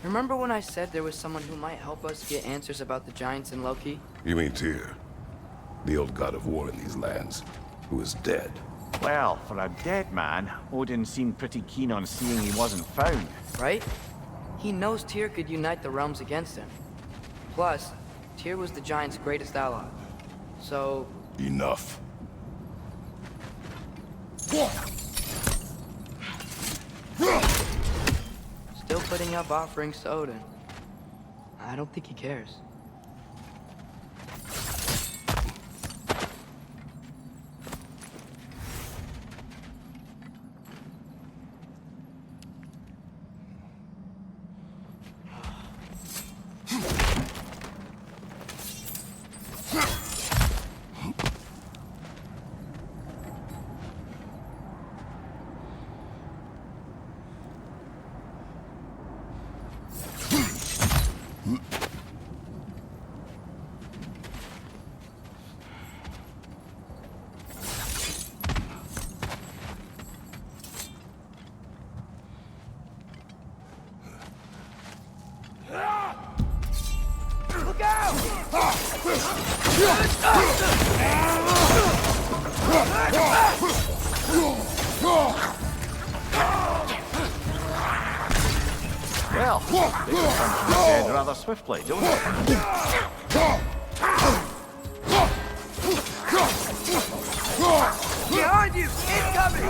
Remember when I said there was someone who might help us get answers about the giants in Loki? You mean Tyr, the old god of war in these lands, who is dead? Well, for a dead man, Odin seemed pretty keen on seeing he wasn't found. Right? He knows Tyr could unite the realms against him. Plus, Tyr was the giant's greatest ally. So... Enough. Still putting up offerings to Odin. I don't think he cares. Well, they come from the dead rather swiftly, don't they? Behind you! Incoming!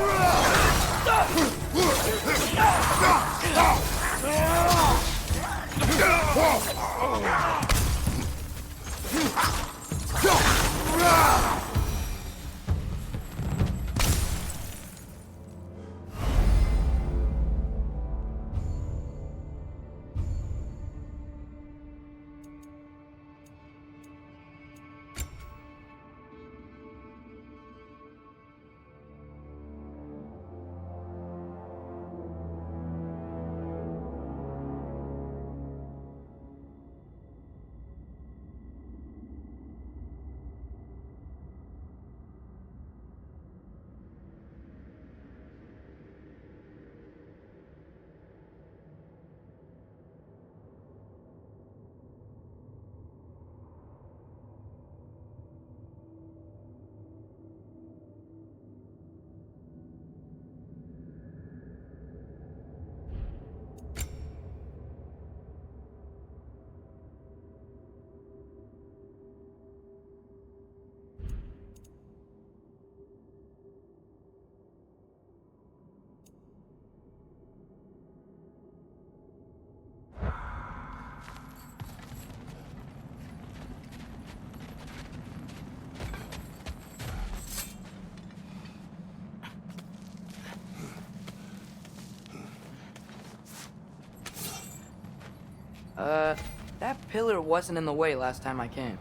That pillar wasn't in the way last time I came.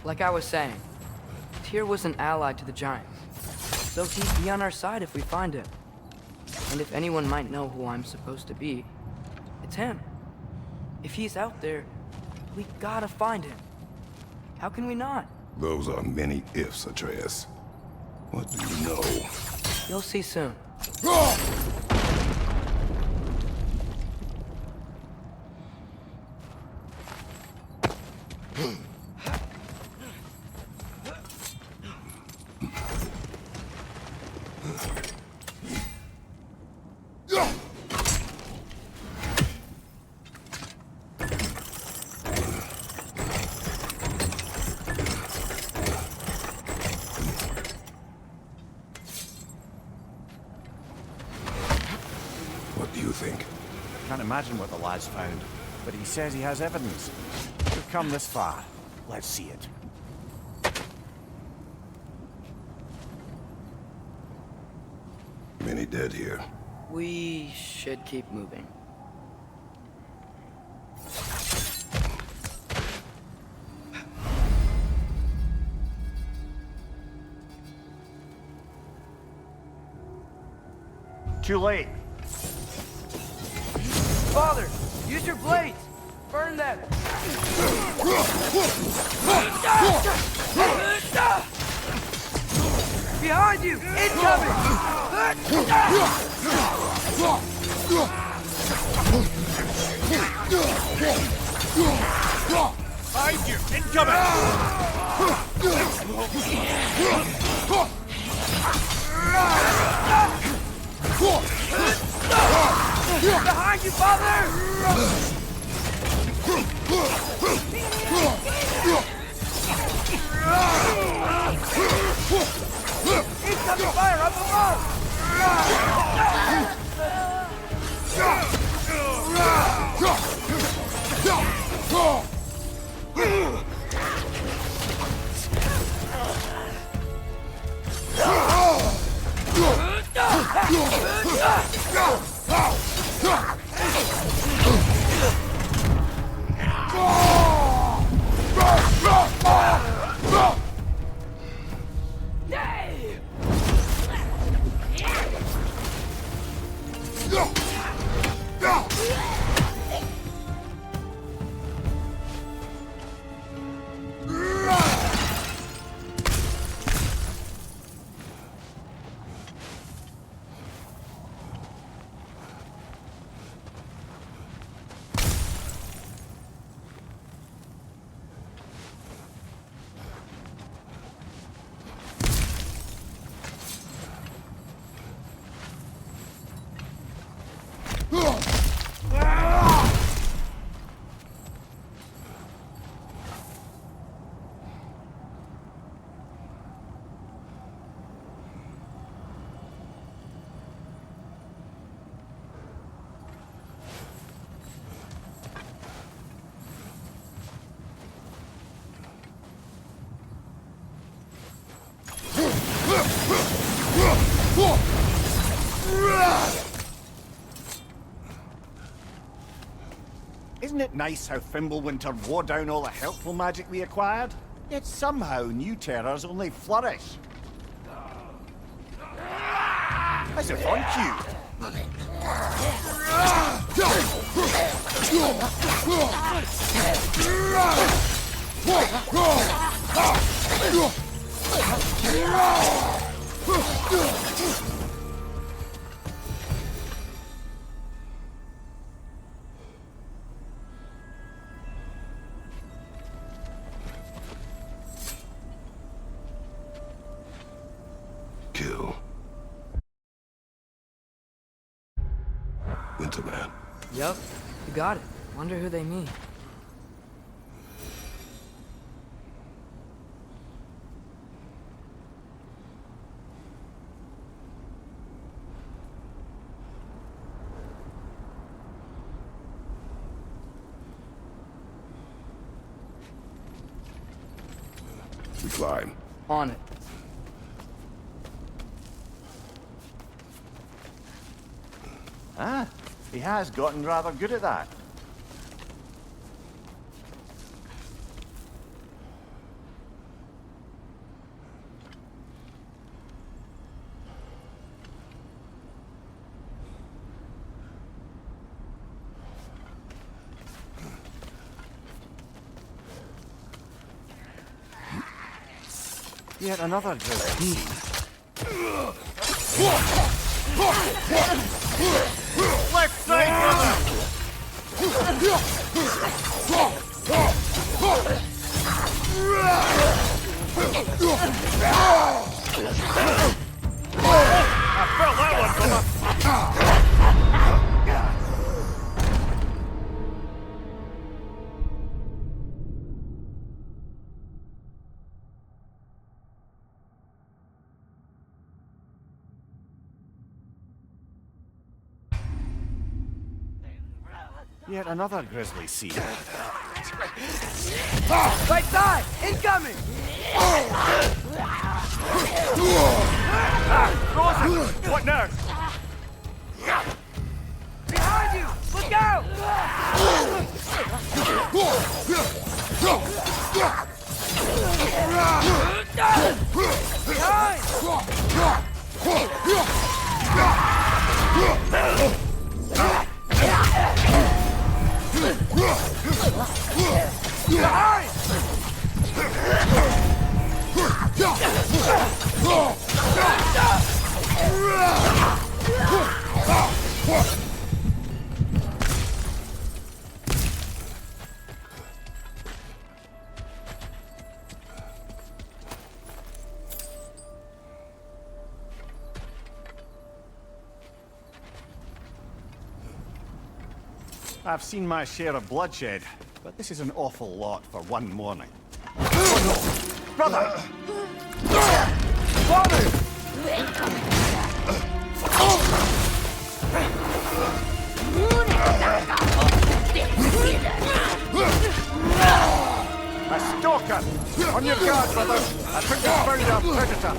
Like I was saying, Tyr was an ally to the giants, so he'd be on our side if we find him. And if anyone might know who I'm supposed to be, it's him. If he's out there, we gotta find him. How can we not? Those are many ifs, Atreus. What do you know? You'll see soon. Can't imagine what the lad's found, but he says he has evidence. We've come this far. Let's see it. Many dead here. We should keep moving. Too late. Father, use your blades! Burn them! Behind you! Incoming! Behind you! Incoming! Behind you, Father! Incoming fire up above! Isn't it nice how Fimbulwinter wore down all the helpful magic we acquired? Yet somehow new terrors only flourish. As if on cue. Kill. Winterman. Yep, you got it. Wonder who they mean. We climb. On it. Ah, he has gotten rather good at that. Yet another good. Left side, brother! I felt that one, brother! Yet another grisly scene. Right side! Incoming! Frozen! What now? I've seen my share of bloodshed, but this is an awful lot for one morning. Oh no! Brother! Father! A stalker! On your guard, brother! I think I found our predator!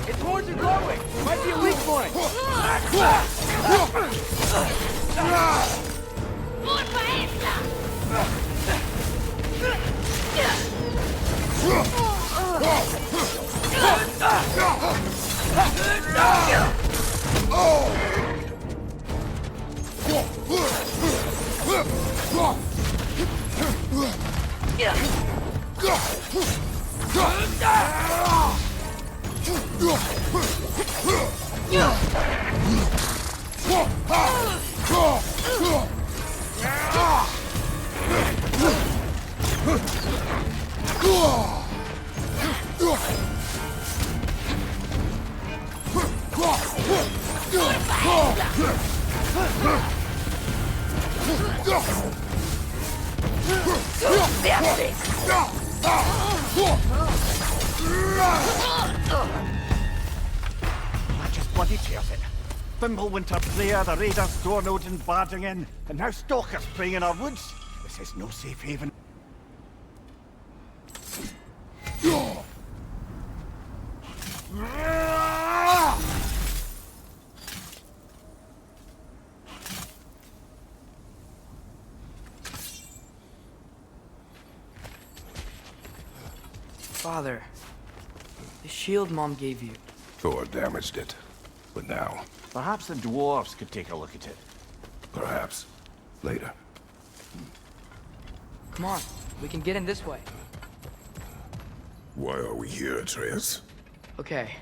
Its horns are glowing! Might be a weak point! That just bloody tears it. Winter Player, the Raiders, Stornode and barging in, and now stalkers preying in our woods. This is no safe haven. Father, the shield Mom gave you. Thor damaged it. But now, Perhaps the dwarves could take a look at it. perhaps, later. Come on, we can get in this way. Why are we here, Atreus? Okay.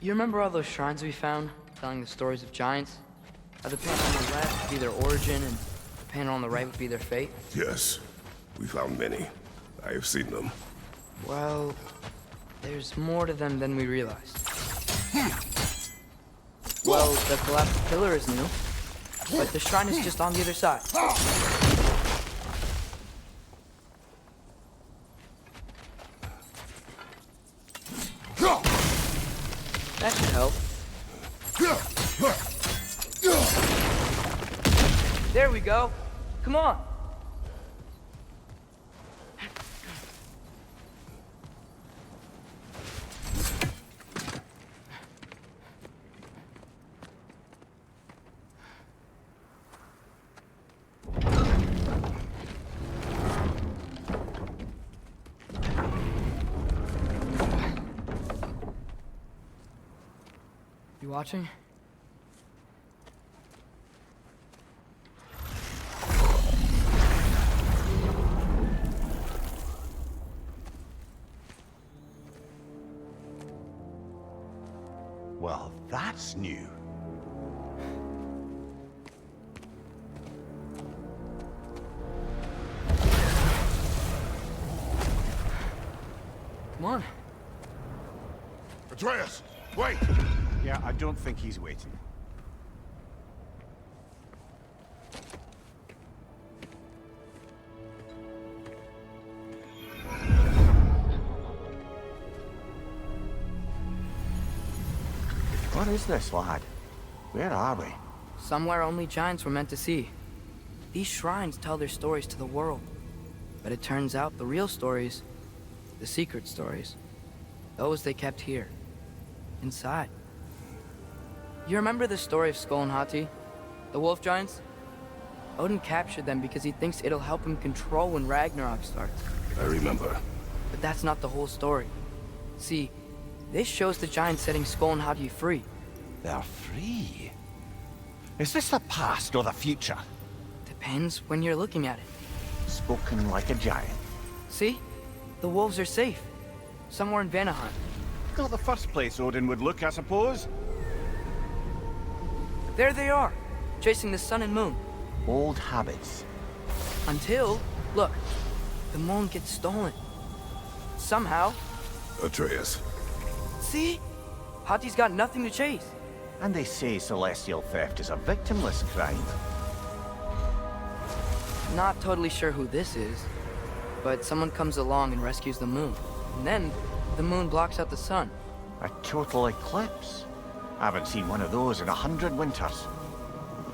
You remember all those shrines we found, telling the stories of giants? How the panel on the left would be their origin, and the panel on the right would be their fate? Yes, we found many. I have seen them. Well, there's more to them than we realized. Well, the collapsed pillar is new, but the shrine is just on the other side. That should help. There we go. Come on. You watching? Well, that's new. Come on. Atreus, wait! Yeah, I don't think he's waiting. What is this, lad? Where are we? Somewhere only giants were meant to see. These shrines tell their stories to the world. But it turns out the real stories, the secret stories, Those they kept here. Inside. You remember the story of Skull and Hati? The wolf giants? Odin captured them because he thinks it'll help him control when Ragnarok starts. I remember. But that's not the whole story. See, this shows the giants setting Skull and Hati free. They're free. Is this the past or the future? Depends when you're looking at it. Spoken like a giant. See? The wolves are safe. Somewhere in Vanaheim. Not the first place Odin would look, I suppose. There they are, chasing the sun and moon. Old habits. Until, look, the moon gets stolen. Somehow. Atreus. See? Hati's got nothing to chase. And they say celestial theft is a victimless crime. Not totally sure who this is, but someone comes along and rescues the moon. And then, the moon blocks out the sun. A total eclipse. I haven't seen one of those in 100 winters.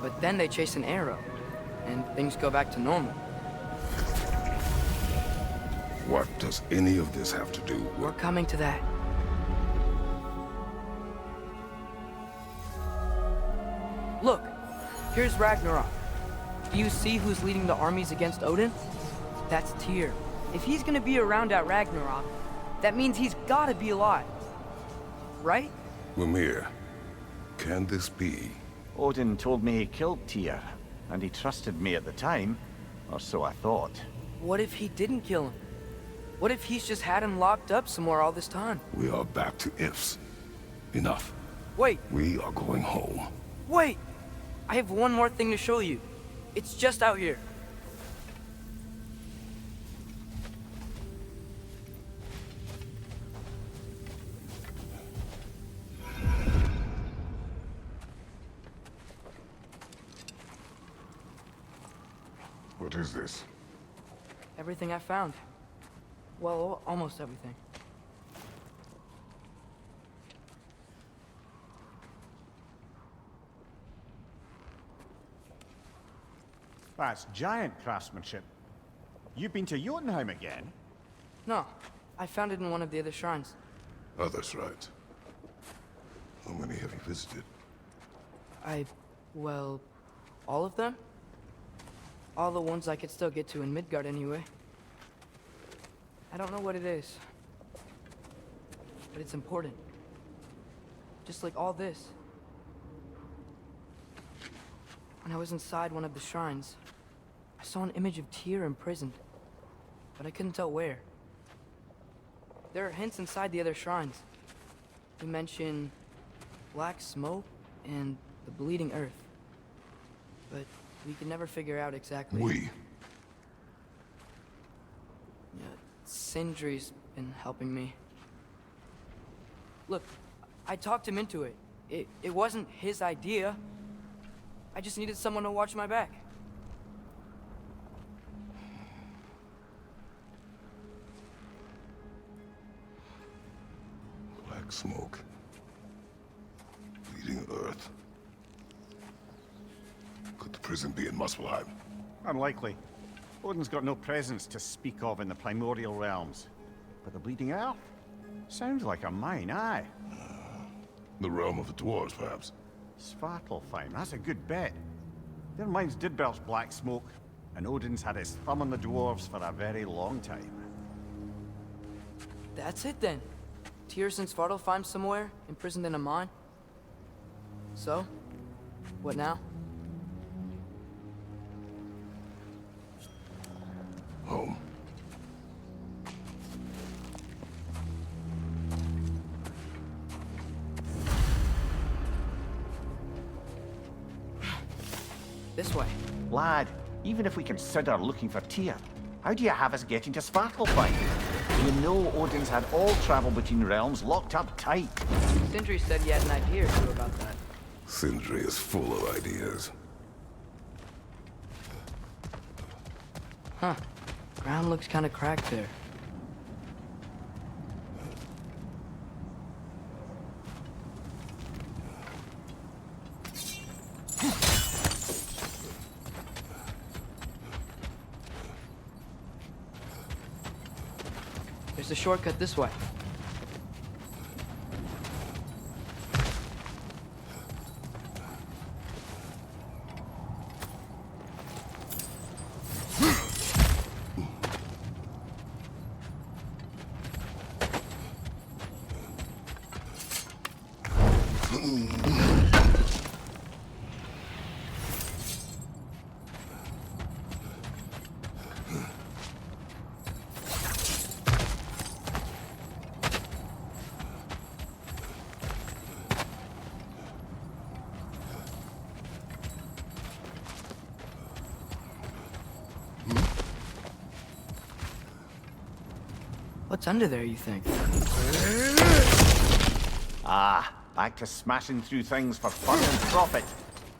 But then they chase an arrow, and things go back to normal. What does any of this have to do We're with... coming to that. Look, here's Ragnarok. Do you see who's leading the armies against Odin? That's Tyr. If he's gonna be around at Ragnarok, that means he's gotta be alive. Right? Mimir, can this be? Odin told me he killed Tyr, and he trusted me at the time, or so I thought. What if he didn't kill him? What if he's just had him locked up somewhere all this time? We are back to ifs. Enough. Wait, We are going home. wait! I have one more thing to show you. It's just out here. What is this? Everything I found. Well, almost everything. That's giant craftsmanship. You've been to Jotunheim again? No, I found it in one of the other shrines. Others, right? How many have you visited? Well, all of them? All the ones I could still get to in Midgard anyway. I don't know what it is, but it's important. Just like all this. When I was inside one of the shrines, I saw an image of Tyr imprisoned, but I couldn't tell where. There are hints inside the other shrines. They mention black smoke and the bleeding earth, but we can never figure out exactly. We? Sindri's been helping me. Look, I talked him into it. It wasn't his idea. I just needed someone to watch my back. Black smoke. Bleeding earth. Could the prison be in Muspelheim? Unlikely. Odin's got no presence to speak of in the primordial realms. But the Bleeding Earth? Sounds like a mine, aye. The realm of the dwarves, perhaps? Svartalfheim, that's a good bet. Their mines did belch black smoke, and Odin's had his thumb on the dwarves for a very long time. That's it then. Tyr's in Svartalfheim somewhere, imprisoned in a mine. So, what now? Home. This way. Lad, even if we consider looking for Tyr, how do you have us getting to Svartalfheim? You know Odin's had all travel between realms locked up tight. Sindri said he had an idea or two about that. Sindri is full of ideas. Huh. Ground looks kind of cracked there. There's a shortcut this way. What's under there, you think? Ah, back to smashing through things for fun and profit.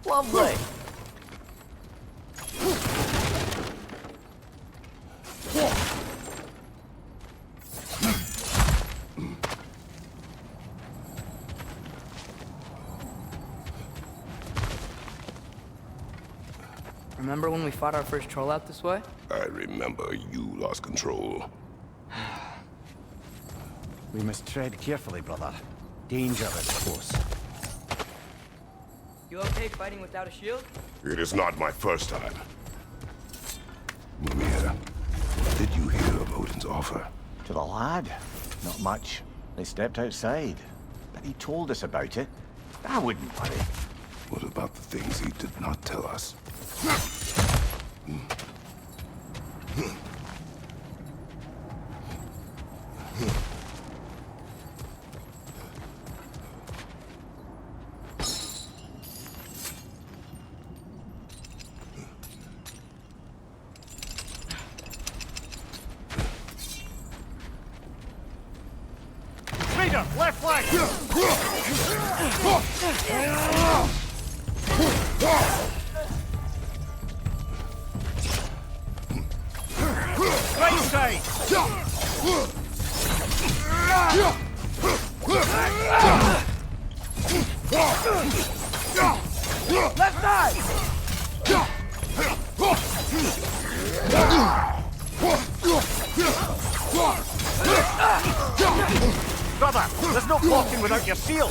Lovely. Remember when we fought our first troll out this way? I remember you lost control. We must tread carefully, brother. Danger is close. You okay fighting without a shield? It is not my first time. Mimir, what did you hear of Odin's offer? To the lad? Not much. They stepped outside. But he told us about it. I wouldn't worry. What about the things he did not tell us? Raider, left flank! Right side! Left side! Brother, there's no blocking without your shield!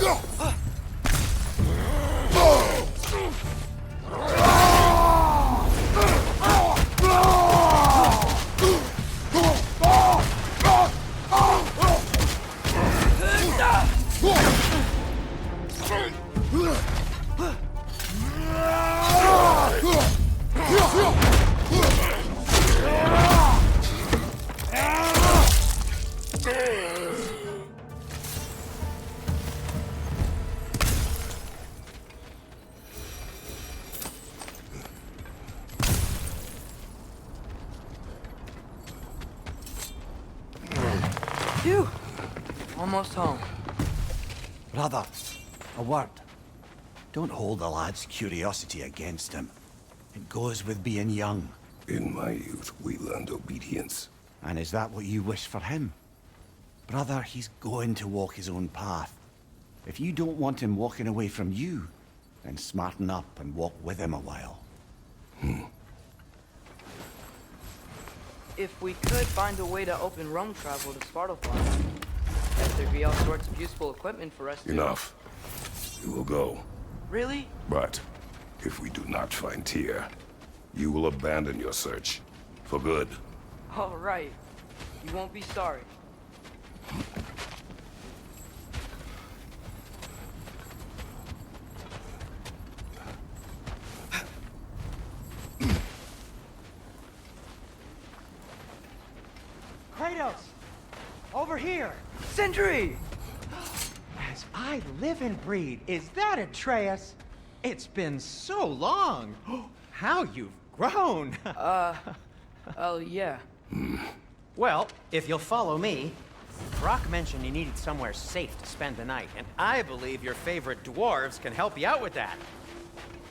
Phew! Almost home. Brother, a word. Don't hold the lad's curiosity against him. It goes with being young. In my youth, we learned obedience. And is that what you wish for him? Brother, he's going to walk his own path. If you don't want him walking away from you, then smarten up and walk with him a while. If we could find a way to open roam travel to Svartalfheim, bet there'd be all sorts of useful equipment for us to... Enough. We will go. Really? But if we do not find Tyr, you will abandon your search. For good. All right. You won't be sorry. Kratos! Over here! Sindri! As I live and breathe, is that Atreus? It's been so long! How you've grown! Oh, yeah. Well, if you'll follow me, Brock mentioned you needed somewhere safe to spend the night, and I believe your favorite dwarves can help you out with that.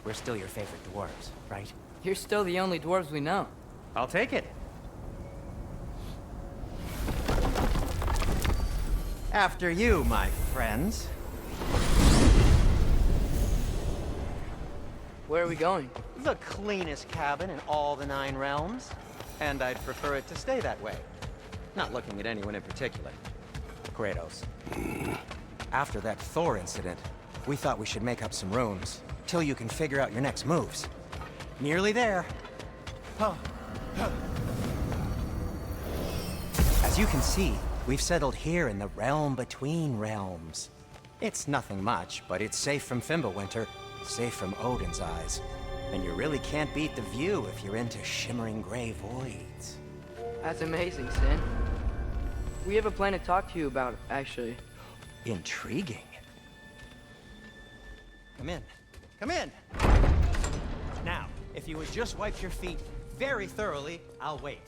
We're still your favorite dwarves, right? You're still the only dwarves we know. I'll take it. After you, my friends. Where are we going? The cleanest cabin in all the 9 realms. And I'd prefer it to stay that way. Not looking at anyone in particular. Kratos. After that Thor incident, we thought we should make up some rooms, till you can figure out your next moves. Nearly there. As you can see, we've settled here in the realm between realms. It's nothing much, but it's safe from Fimbulwinter, safe from Odin's eyes. And you really can't beat the view if you're into shimmering gray voids. That's amazing, Sin. We have a plan to talk to you about, actually. Intriguing. Come in. Come in! Now, if you would just wipe your feet very thoroughly, I'll wait.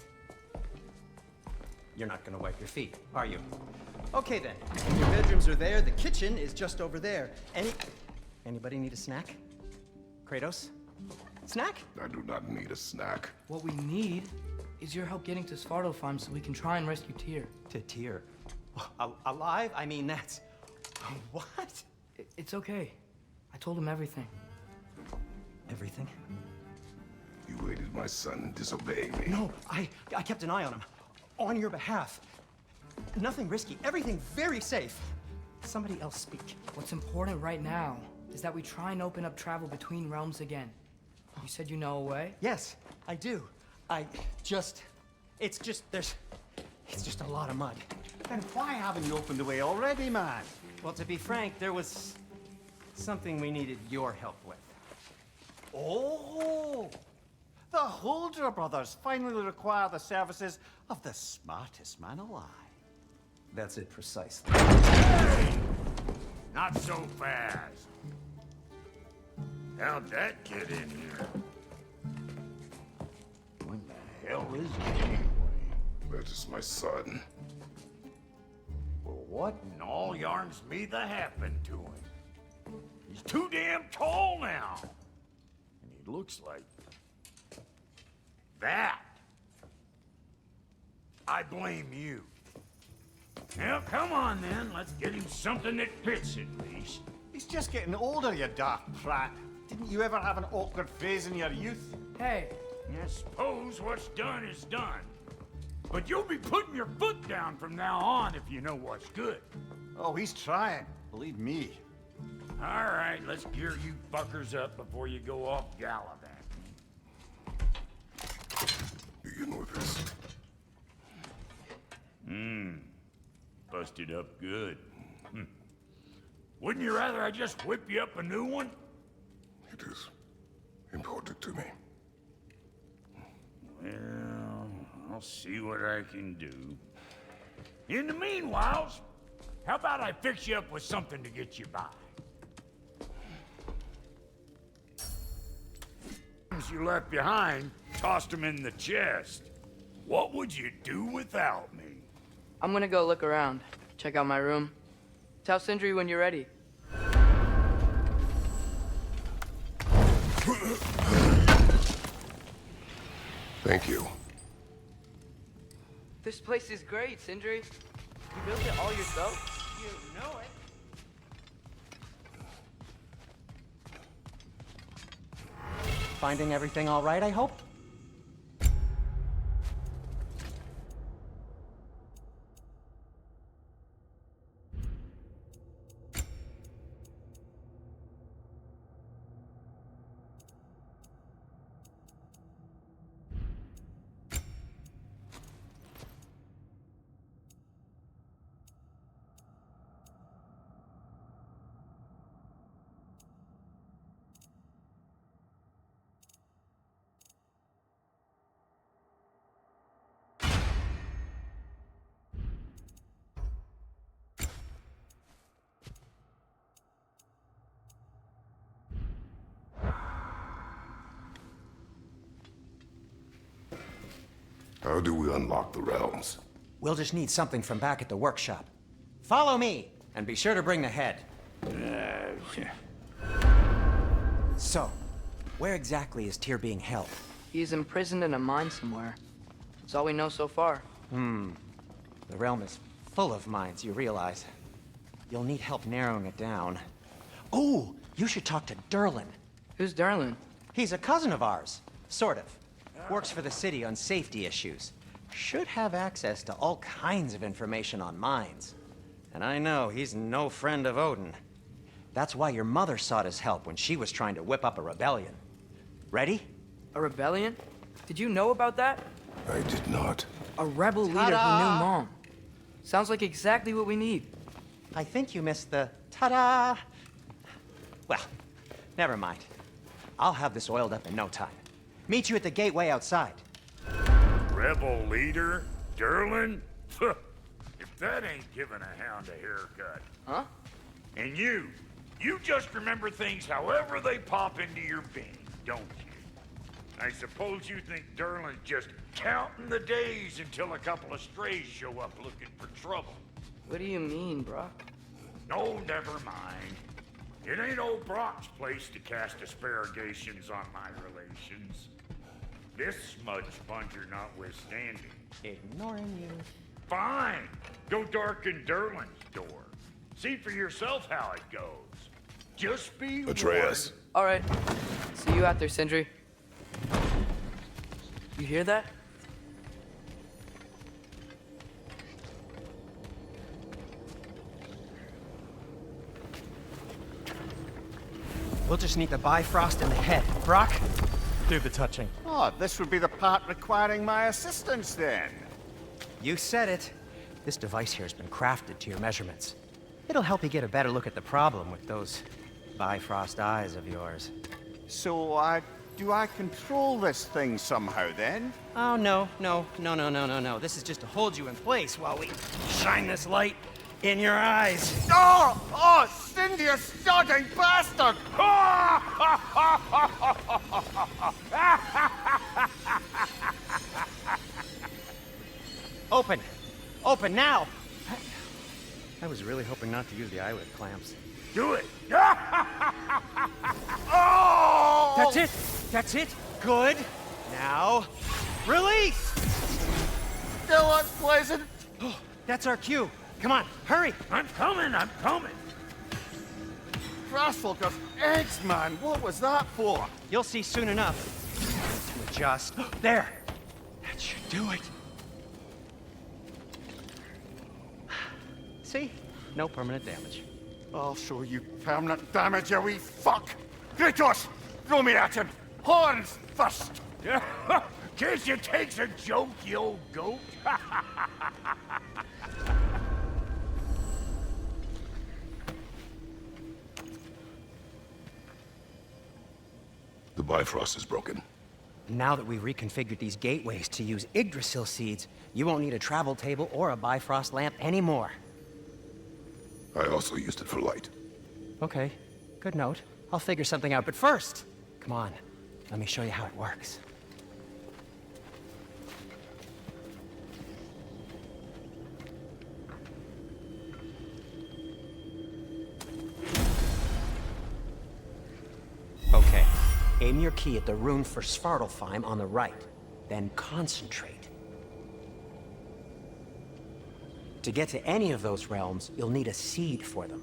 You're not gonna wipe your feet, are you? Okay then. Your bedrooms are there, the kitchen is just over there. Anybody need a snack? Kratos? Snack? I do not need a snack. What we need is your help getting to Svartalfheim so we can try and rescue Tyr. To Tyr? Alive? I mean, that's... What? It's okay. I told him everything. Everything? You aided my son disobeying me. No, I kept an eye on him. On your behalf. Nothing risky, everything very safe. Somebody else speak. What's important right now is that we try and open up travel between realms again. You said you know a way? Yes, I do. It's just a lot of mud. Then why haven't you opened the way already, man? Well, to be frank, there was something we needed your help with. Oh! The Holder brothers finally require the services of the smartest man alive. That's it precisely. Not so fast. How'd that get in here? What the hell is it anyway? That is my son. Well, what in all yarns me that happened to him? He's too damn tall now. And he looks like... that. I blame you. Now, come on then. Let's get him something that fits at least. He's just getting older, you dark prat. Didn't you ever have an awkward phase in your youth? Hey. I suppose what's done is done. But you'll be putting your foot down from now on if you know what's good. Oh, he's trying. Believe me. All right, let's gear you fuckers up before you go off gallivanting. Begin with this. Busted up good. Wouldn't you rather I just whip you up a new one? It is important to me. Well, I'll see what I can do. In the meanwhile, how about I fix you up with something to get you by? You left behind, tossed them in the chest. What would you do without me? I'm gonna go look around. Check out my room. Tell Sindri when you're ready. Thank you. This place is great, Sindri. You built it all yourself? You know it. Finding everything all right, I hope? How do we unlock the realms? We'll just need something from back at the workshop. Follow me, and be sure to bring the head. So, where exactly is Tyr being held? He's imprisoned in a mine somewhere. That's all we know so far. The realm is full of mines, you realize. You'll need help narrowing it down. Oh, you should talk to Derlin. Who's Derlin? He's a cousin of ours, sort of. Works for the city on safety issues. Should have access to all kinds of information on mines. And I know he's no friend of Odin. That's why your mother sought his help when she was trying to whip up a rebellion. Ready? A rebellion? Did you know about that? I did not. A rebel leader who knew Mom. Sounds like exactly what we need. I think you missed the ta-da. Well, never mind. I'll have this oiled up in no time. Meet you at the gateway outside. Rebel leader? Derlin? If that ain't giving a hound a haircut. Huh? And you just remember things however they pop into your being, don't you? I suppose you think Derlin's just counting the days until a couple of strays show up looking for trouble. What do you mean, Brock? No, never mind. It ain't old Brock's place to cast asparagations on my relations. This smudge sponger notwithstanding. Ignoring you. Fine! Go darken Derlin's door. See for yourself how it goes. Just be Atreus. All right. See you out there, Sindri. You hear that? We'll just need the Bifrost in the head. Brock, do the touching. Oh, this would be the part requiring my assistance then. You said it. This device here has been crafted to your measurements. It'll help you get a better look at the problem with those Bifrost eyes of yours. So, do I control this thing somehow then? Oh, no. This is just to hold you in place while we shine this light in your eyes. Oh, Cindy, you sodding bastard! Open now! I was really hoping not to use the eyelid clamps. Do it! Oh! That's it! Good! Now, release! Still unpleasant. Oh, that's our cue. Come on, hurry! I'm coming! Frostfolkers, eggs, man, what was that for? You'll see soon enough. To adjust. There! That should do it. See? No permanent damage. I'll show you permanent damage, you wee fuck! Kratos, throw me at him! Horns first! Guess you takes a joke, you old goat. The Bifrost is broken. Now that we've reconfigured these gateways to use Yggdrasil seeds, you won't need a travel table or a Bifrost lamp anymore. I also used it for light. Okay, good note. I'll figure something out, but first, come on, let me show you how it works. Okay, aim your key at the rune for Svartalfheim on the right, then concentrate. To get to any of those realms, you'll need a seed for them.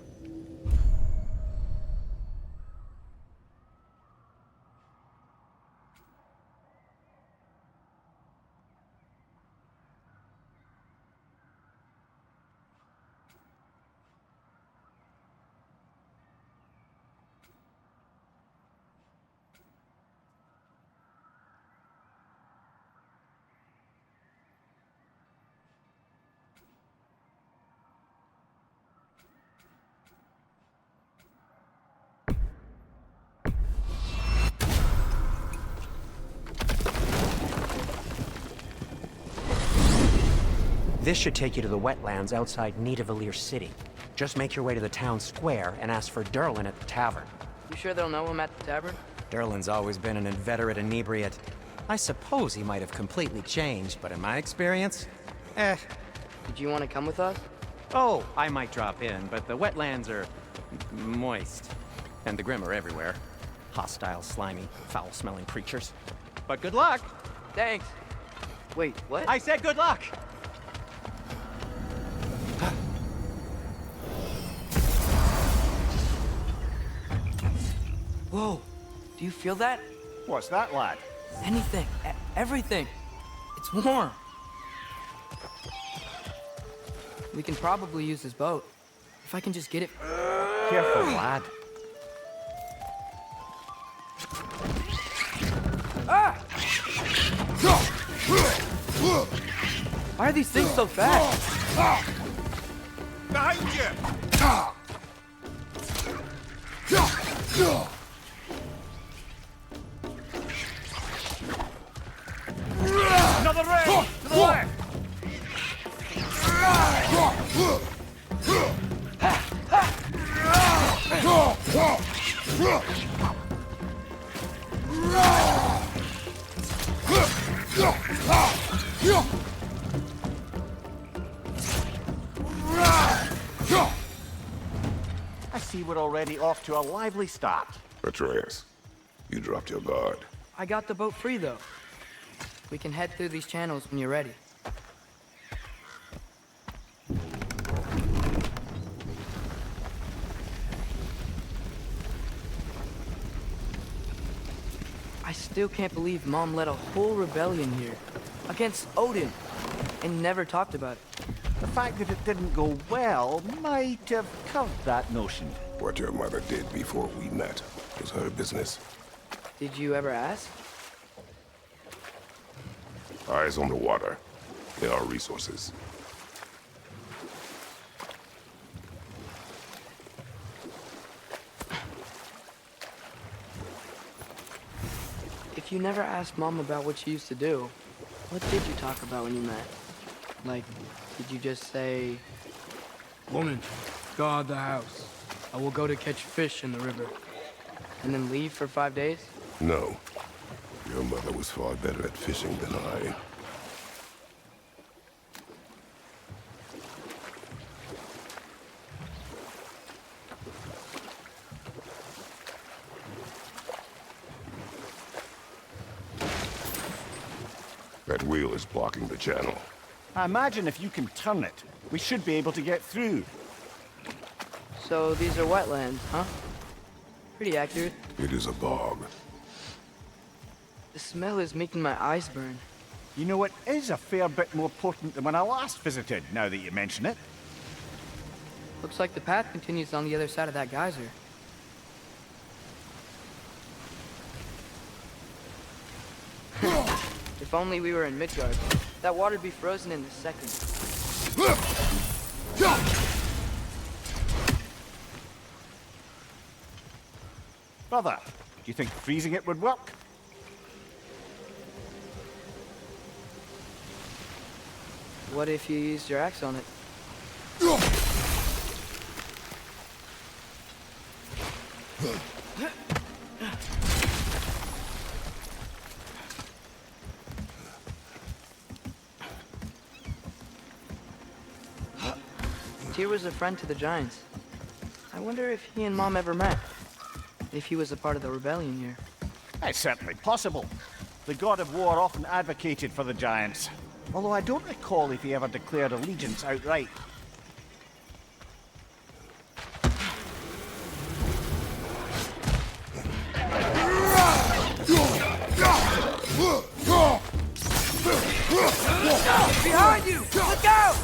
This should take you to the wetlands outside Nidavellir City. Just make your way to the town square and ask for Derlin at the tavern. You sure they'll know him at the tavern? Derlin's always been an inveterate inebriate. I suppose he might have completely changed, but in my experience, Did you want to come with us? Oh, I might drop in, but the wetlands are moist. And the Grim are everywhere. Hostile, slimy, foul-smelling creatures. But good luck! Thanks. Wait, what? I said good luck! Whoa, do you feel that? What's that, lad? Anything, everything. It's warm. We can probably use this boat. If I can just get it. Careful, lad. Ah! Why are these things so fast? Behind you! Another ray! To the left! I see we're already off to a lively start. Atreus, you dropped your guard. I got the boat free, though. We can head through these channels when you're ready. I still can't believe Mom led a whole rebellion here against Odin and never talked about it. The fact that it didn't go well might have curved that notion. What your mother did before we met was her business. Did you ever ask? Eyes on the water. There are resources. If you never asked Mom about what she used to do, what did you talk about when you met? Like, did you just say, "Woman, guard the house. I will go to catch fish in the river," and then leave for 5 days? No. Your mother was far better at fishing than I. That wheel is blocking the channel. I imagine if you can turn it, we should be able to get through. So these are wetlands, huh? Pretty accurate. It is a bog. The smell is making my eyes burn. You know, it is a fair bit more potent than when I last visited, now that you mention it. Looks like the path continues on the other side of that geyser. If only we were in Midgard, that water'd be frozen in a second. Brother, do you think freezing it would work? What if you used your axe on it? Tyr was a friend to the Giants. I wonder if he and Mom ever met. If he was a part of the rebellion here. It's certainly possible. The god of war often advocated for the Giants. Although I don't recall if he ever declared allegiance outright. Behind you! Look out!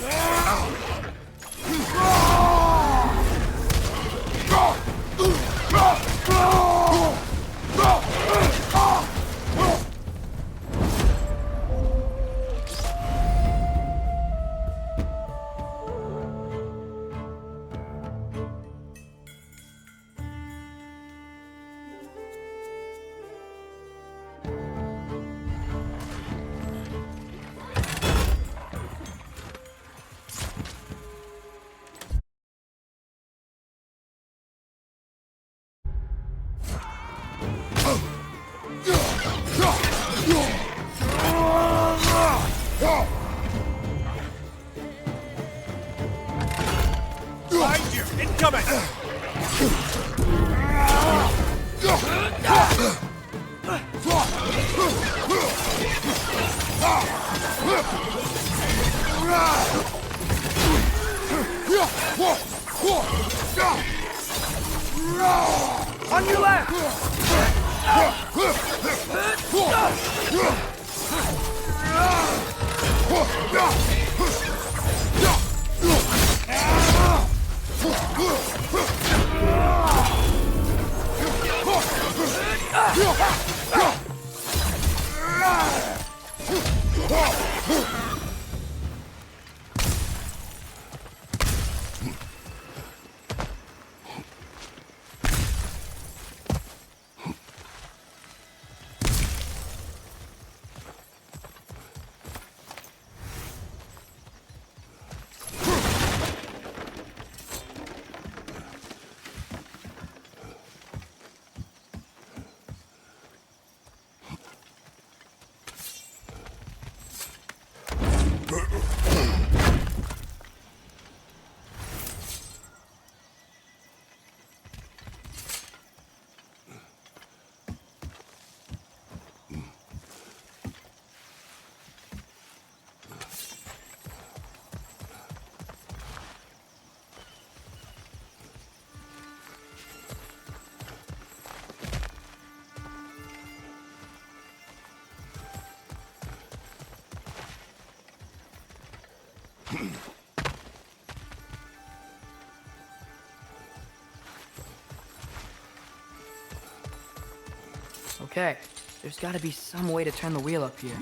Behind you! Incoming! On your left! Okay, there's gotta be some way to turn the wheel up here.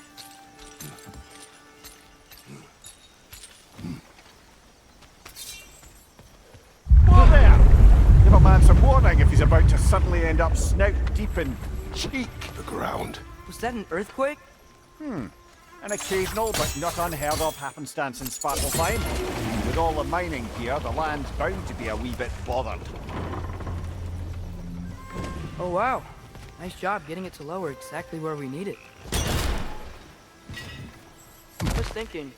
Whoa there! Give a man some warning if he's about to suddenly end up snout deep in cheek. The ground. Was that an earthquake? An occasional but not unheard of happenstance in Svartalfheim. With all the mining here, the land's bound to be a wee bit bothered. Oh wow, nice job getting it to lower exactly where we need it. I was thinking,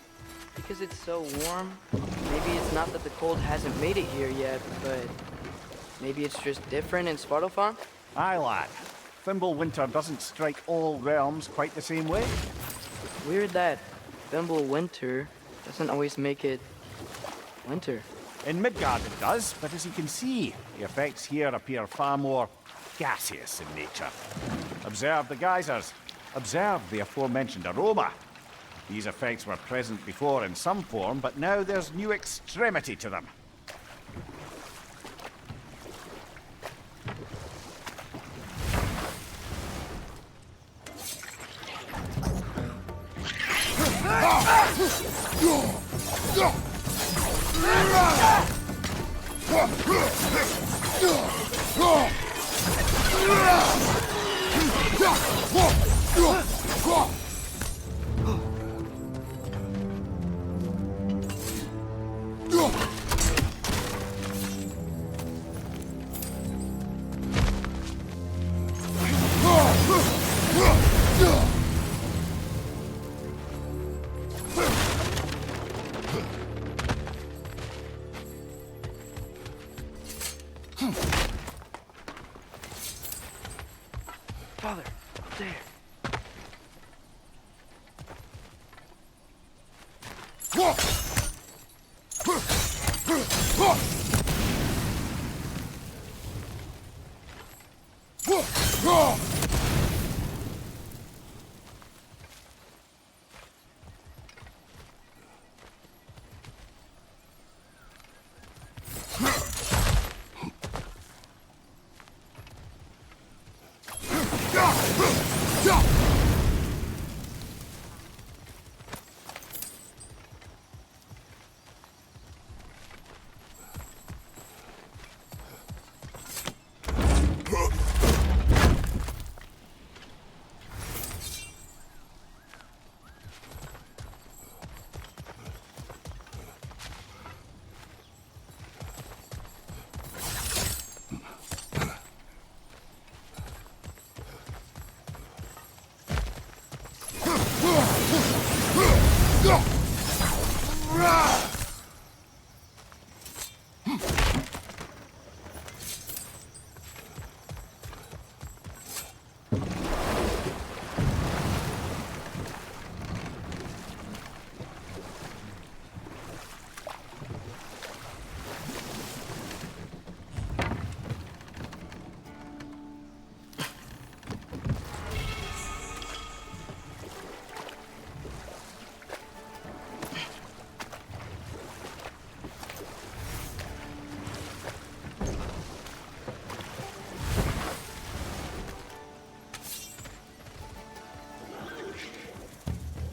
because it's so warm, maybe it's not that the cold hasn't made it here yet, but maybe it's just different in Svartalfheim? Aye, lad. Thimble winter doesn't strike all realms quite the same way. Weird that Thimble winter doesn't always make it winter. In Midgard it does, but as you can see, the effects here appear far more gaseous in nature. Observe the geysers. Observe the aforementioned aroma. These effects were present before in some form, but now there's new extremity to them. Father, up there.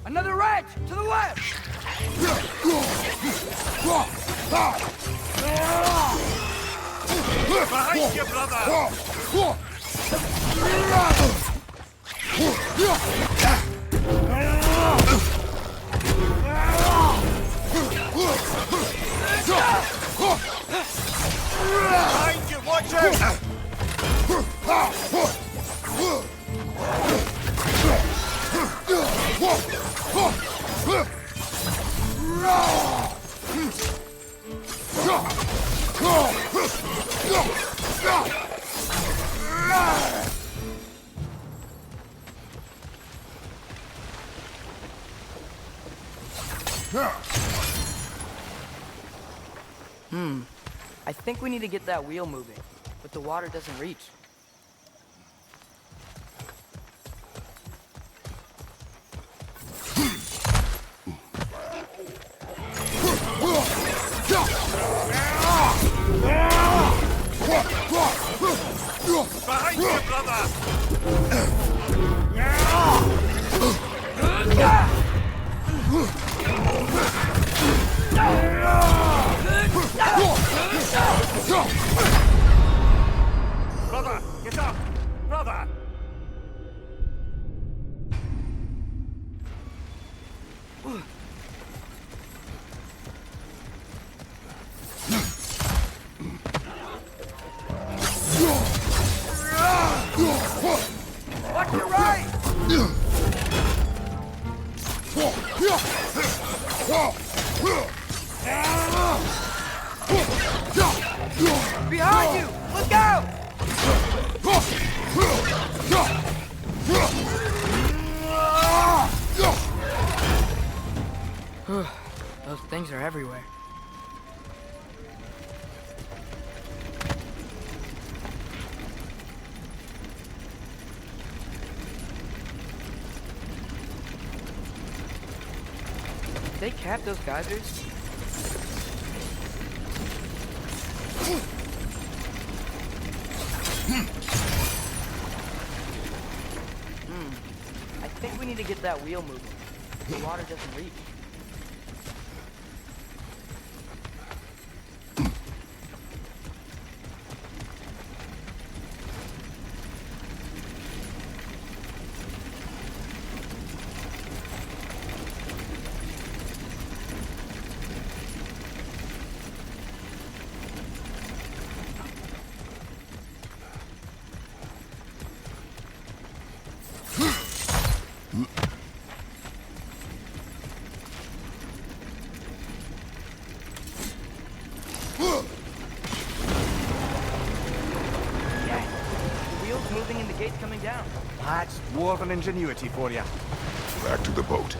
Another ledge! To the left! Behind you, brother! Behind you, watch out! I think we need to get that wheel moving, but the water doesn't reach. Behind you, brother! Brother, get up! Brother! Watch your right! Behind you! Look out! Those things are everywhere. Did they cap those geysers? I think we need to get that wheel moving. The water doesn't reach. Moving and the gate's coming down. That's dwarven ingenuity for you. Back to the boat.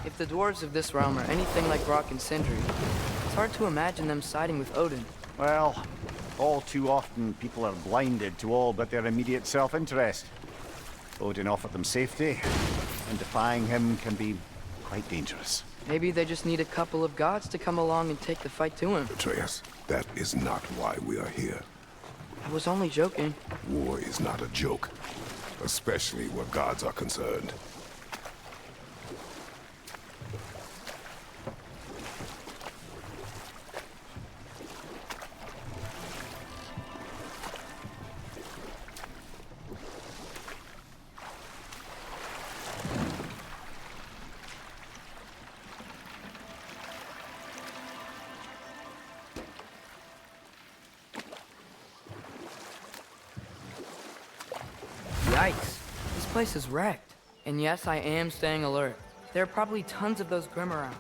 If the dwarves of this realm are anything like Rock and Sindri, it's hard to imagine them siding with Odin. Well, all too often people are blinded to all but their immediate self-interest. Odin offered them safety, and defying him can be quite dangerous. Maybe they just need a couple of gods to come along and take the fight to him. Atreus, that is not why we are here. I was only joking. War is not a joke, especially where gods are concerned. Yikes. This place is wrecked. And yes, I am staying alert. There are probably tons of those Grim around.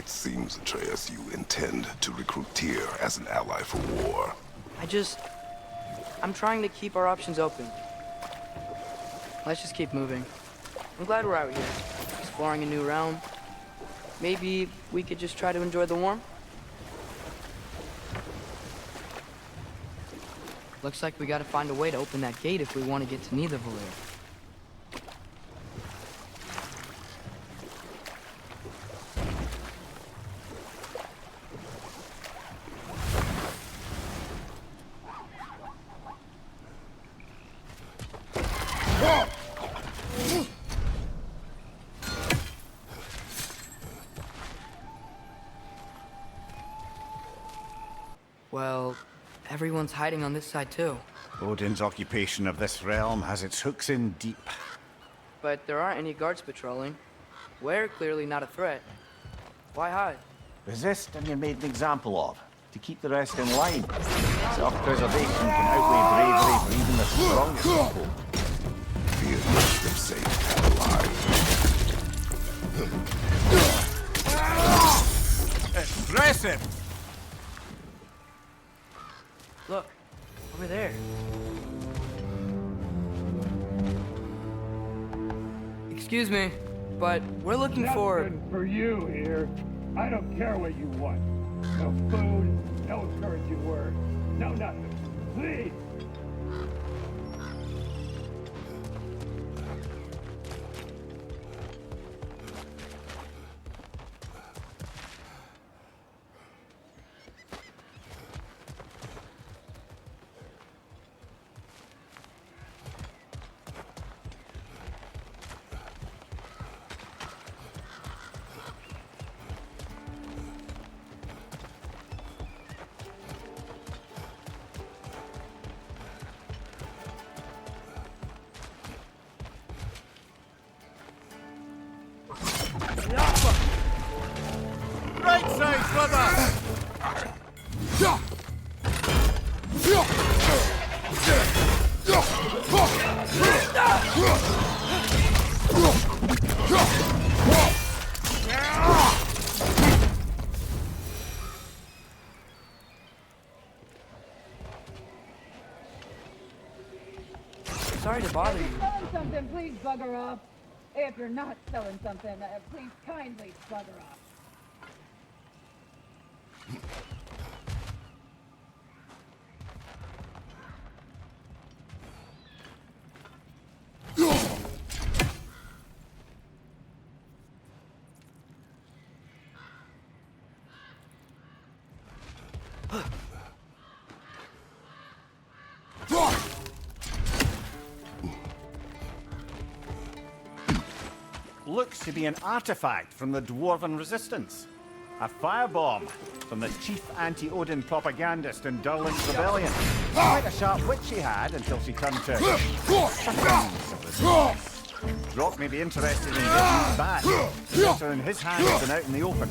Seems, Atreus, you intend to recruit Tyr as an ally for war. I'm trying to keep our options open. Let's just keep moving. I'm glad we're out here, exploring a new realm. Maybe we could just try to enjoy the warmth? Looks like we gotta find a way to open that gate if we want to get to Nidavellir. Well, everyone's hiding on this side too. Odin's occupation of this realm has its hooks in deep. But there aren't any guards patrolling. We're clearly not a threat. Why hide? Resist and you're made an example of, to keep the rest in line. Self-preservation can outweigh bravery for even the strongest people. Fear keeps them safe and alive. Impressive! Look, over there. Excuse me, but we're looking for... Nothing for you here. I don't care what you want. No food, no encouraging words, no nothing. Please! Right side, brother! Sorry to bother you. If you're selling something, please bugger off. If you're not selling something, please kindly bugger off. Looks to be an artifact from the Dwarven Resistance. A firebomb from the chief anti-Odin propagandist in Durlin's rebellion. Quite a sharp wit she had until she turned to... Rock may be interested in getting his back. Better in his hands than out in the open.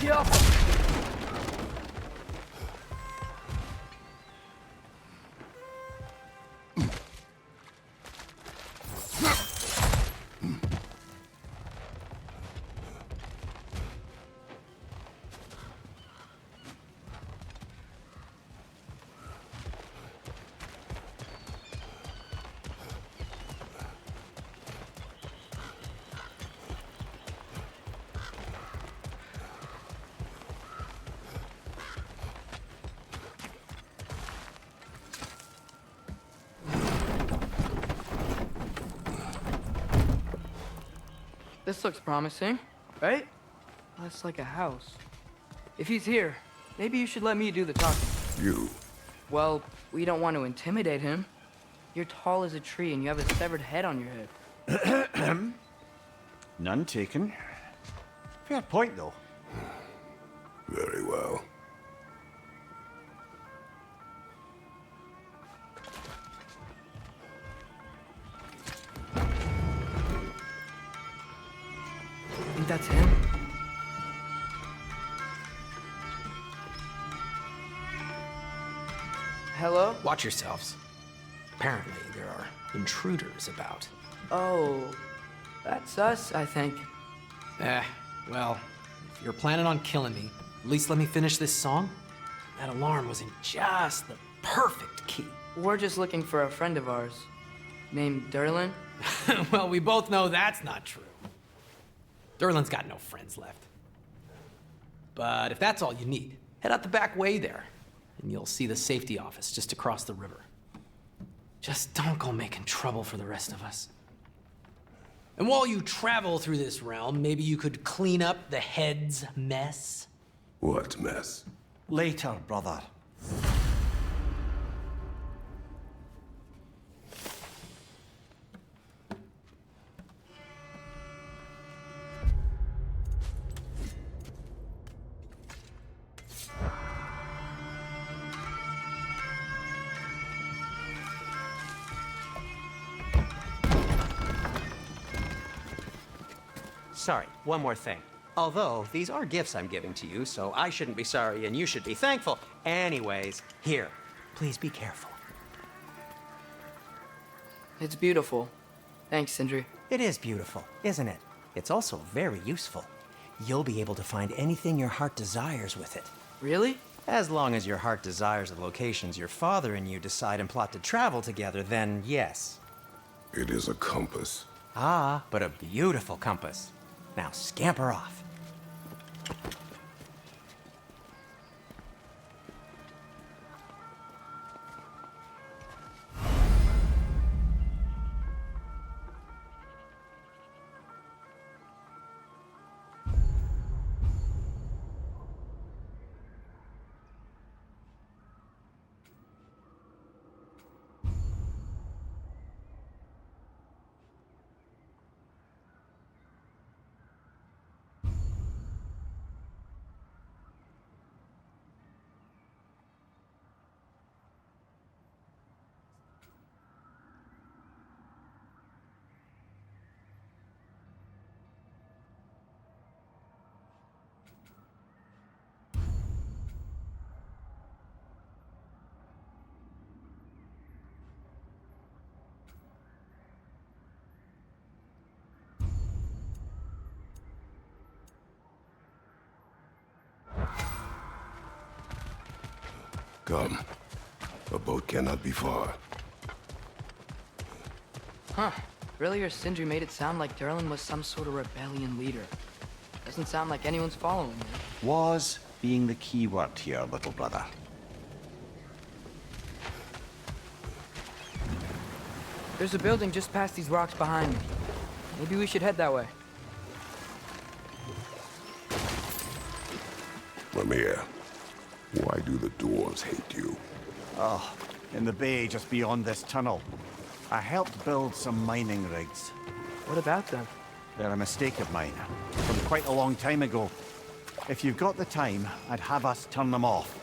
Yup. This looks promising, right? That's like a house. If he's here, maybe you should let me do the talking. You? Well, we don't want to intimidate him. You're tall as a tree and you have a severed head on your head. None taken. Fair point, though. Very well. Think that's him? Hello? Watch yourselves. Apparently, there are intruders about. Oh, that's us, I think. Well, if you're planning on killing me, at least let me finish this song. That alarm was in just the perfect key. We're just looking for a friend of ours, named Derlin. Well, we both know that's not true. Derlin's got no friends left. But if that's all you need, head out the back way there, and you'll see the safety office just across the river. Just don't go making trouble for the rest of us. And while you travel through this realm, maybe you could clean up the head's mess? What mess? Later, brother. Sorry, one more thing. Although, these are gifts I'm giving to you, so I shouldn't be sorry and you should be thankful. Anyways, here, please be careful. It's beautiful. Thanks, Sindri. It is beautiful, isn't it? It's also very useful. You'll be able to find anything your heart desires with it. Really? As long as your heart desires the locations your father and you decide and plot to travel together, then yes. It is a compass. Ah, but a beautiful compass. Now scamper off. Come. A boat cannot be far. Huh. Earlier, Sindri made it sound like Derlin was some sort of rebellion leader. Doesn't sound like anyone's following him. Was being the key word here, little brother. There's a building just past these rocks behind me. Maybe we should head that way. Mimir, why do the dwarves hate you? Oh, in the bay just beyond this tunnel. I helped build some mining rigs. What about them? They're a mistake of mine, from quite a long time ago. If you've got the time, I'd have us turn them off.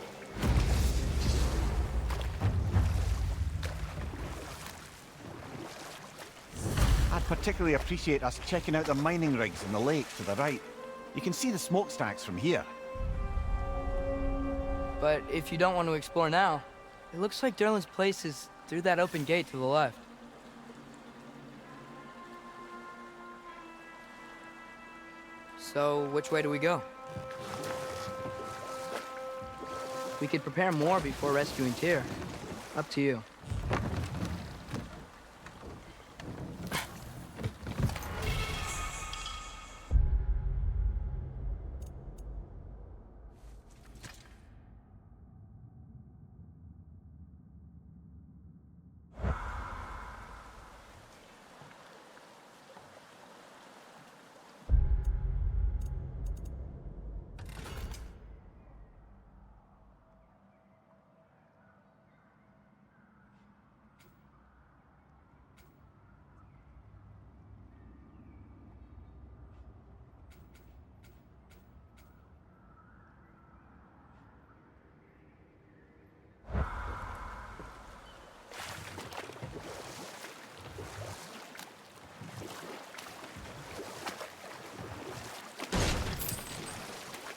I'd particularly appreciate us checking out the mining rigs in the lake to the right. You can see the smokestacks from here. But if you don't want to explore now, it looks like Derlin's place is through that open gate to the left. So, which way do we go? We could prepare more before rescuing Tyr. Up to you.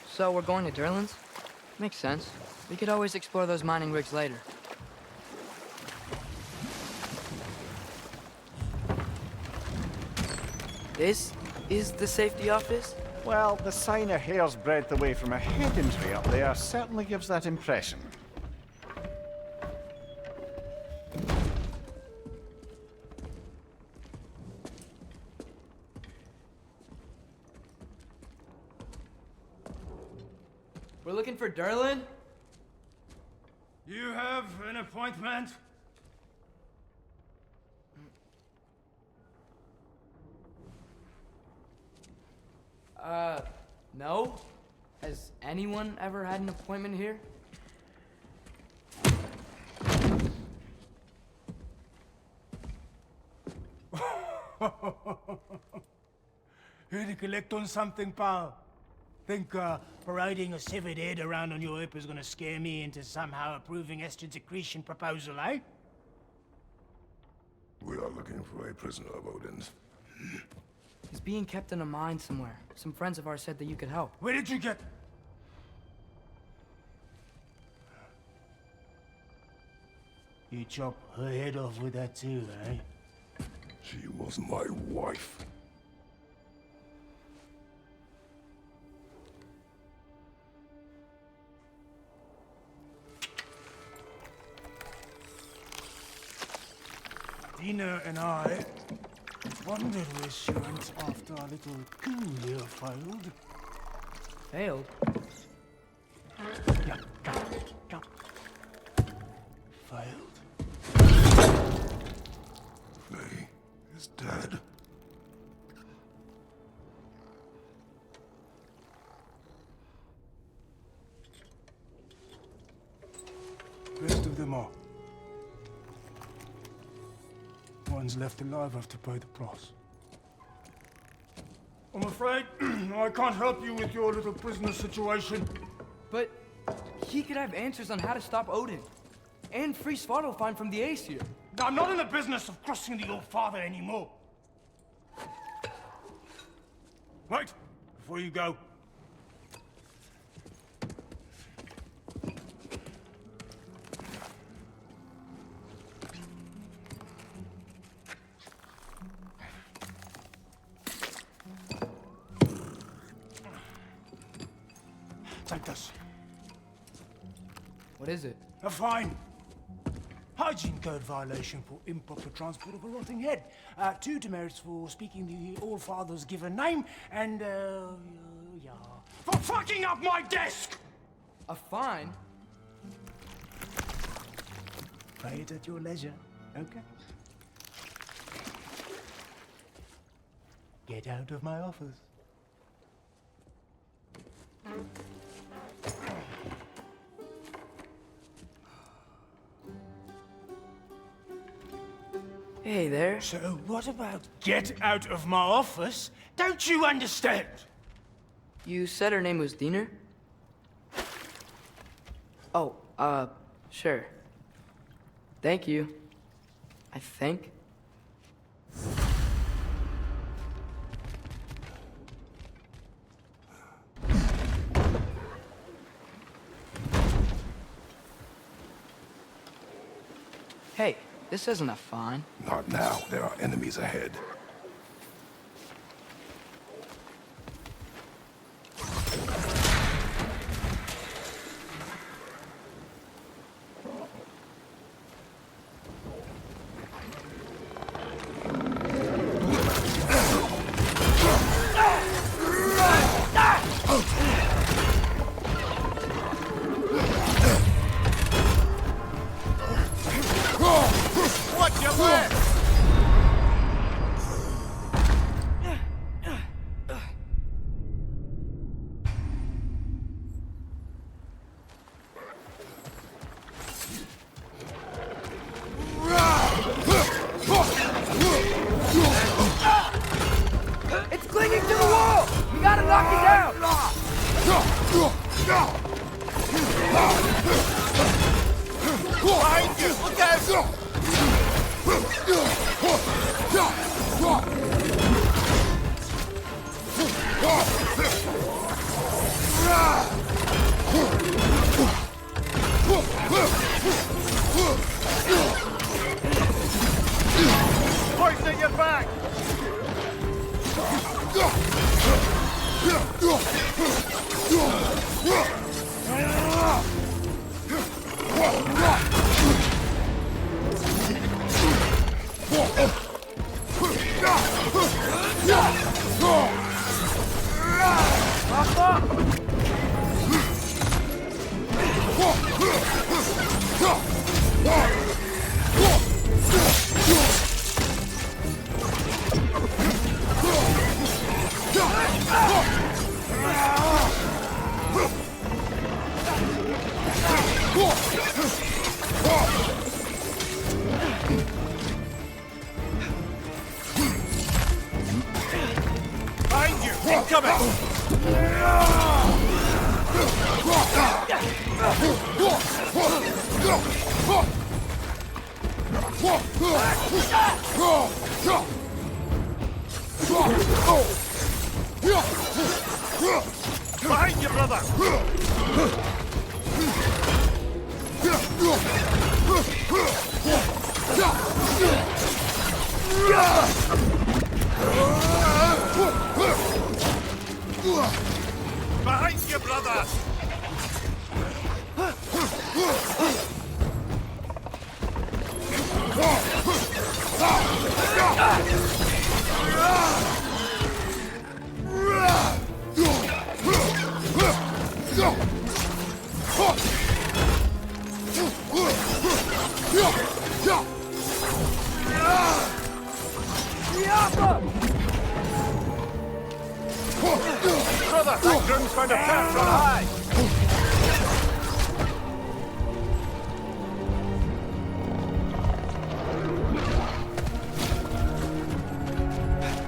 So we're going to Derlin's? Makes sense. We could always explore those mining rigs later. This is the safety office? Well, the sign a hair's breadth away from a head injury up there certainly gives that impression. We're looking for Derlin? You have an appointment? No? Has anyone ever had an appointment here? Here to collect on something, pal? Think parading a severed head around on your hip is gonna scare me into somehow approving estrogen secretion proposal, eh? We are looking for a prisoner of Odin's. He's being kept in a mine somewhere. Some friends of ours said that you could help. Where did you get... You chop her head off with that too, eh? She was my wife. Dina and I wondered where she went after our little coup here failed. Failed? Yeah, come. Failed. Faye is dead. Rest of them are. One's left alive have to pay the price. I'm afraid I can't help you with your little prisoner situation. But he could have answers on how to stop Odin. And free Svartalfheim from the Aesir. I'm not in the business of crossing the old father anymore. Wait, before you go. Take this. What is it? A fine. Hygiene code violation for improper transport of a rotting head. 2 demerits for speaking the All-Father's given name, and, yeah. For fucking up my desk! A fine? Pay it at your leisure, okay? Get out of my office. Hey there. So what about get out of my office? Don't you understand? You said her name was Diener? Oh, sure. Thank you. I think. Hey, this isn't a fine. Not now. There are enemies ahead. Watch your left! It's clinging to the wall! We gotta knock it down! Behind you! Look out! Hoisting your back! Behind you! Incoming! Behind you, brother! Behind you, brother! Brother, that groom's found a perch on high!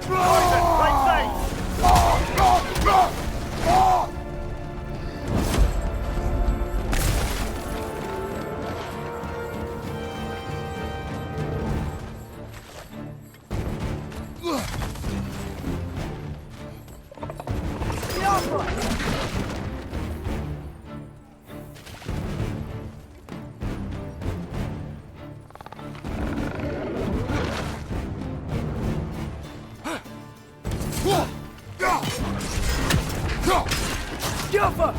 Right side! Jumper!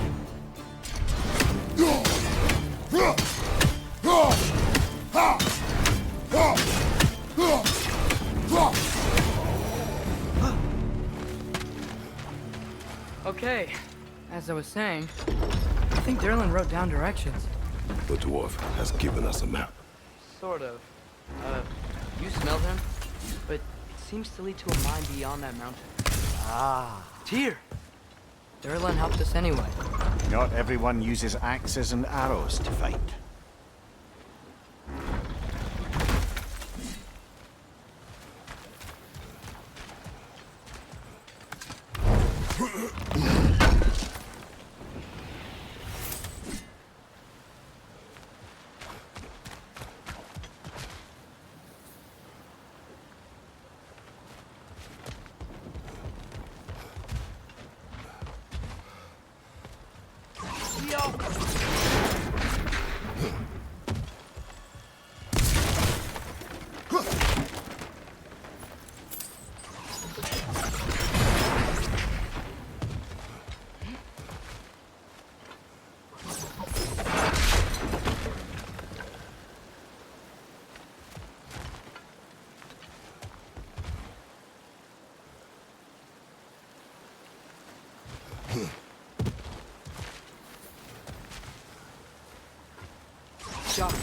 Okay, as I was saying, I think Derlin wrote down directions. The dwarf has given us a map. Sort of. You smelled him, but it seems to lead to a mine beyond that mountain. Ah. Tyr! Derlin helped us anyway. Not everyone uses axes and arrows to fight. job.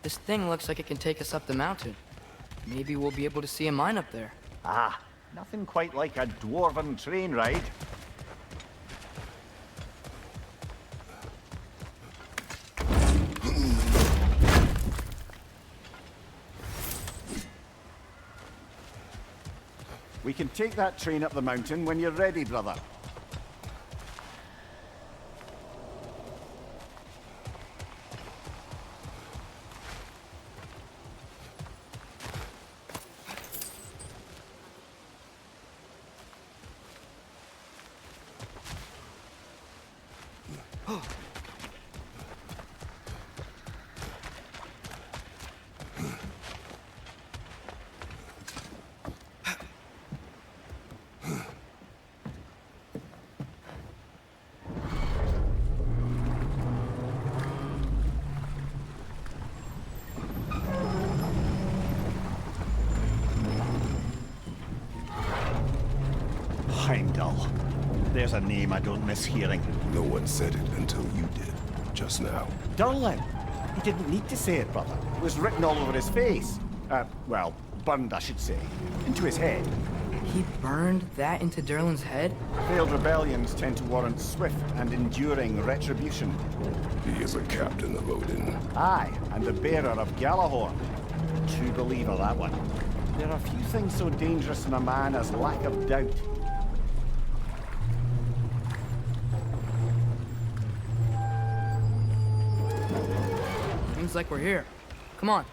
This thing looks like it can take us up the mountain. Maybe we'll be able to see a mine up there. Ah, nothing quite like a dwarven train ride. We can take that train up the mountain when you're ready, brother. Heimdall. There's a name I don't miss hearing. No one said it until you did, just now. Durlin. He didn't need to say it, brother. It was written all over his face. Well, burned, I should say. Into his head. He burned that into Durlin's head? Failed rebellions tend to warrant swift and enduring retribution. He is a captain of Odin. Aye, and the bearer of Galahorn. True believer, that one. There are few things so dangerous in a man as lack of doubt. Seems like we're here. Come on.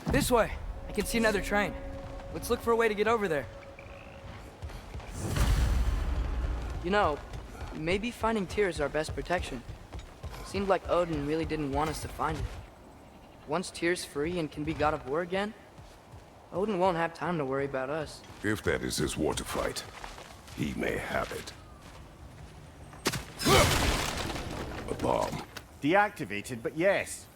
This way. I can see another train. Let's look for a way to get over there. You know, maybe finding Tyr is our best protection. Seemed like Odin really didn't want us to find it. Once Tyr's free and can be god of war again, Odin won't have time to worry about us. If that is his war to fight, he may have it. A bomb. Deactivated, but yes.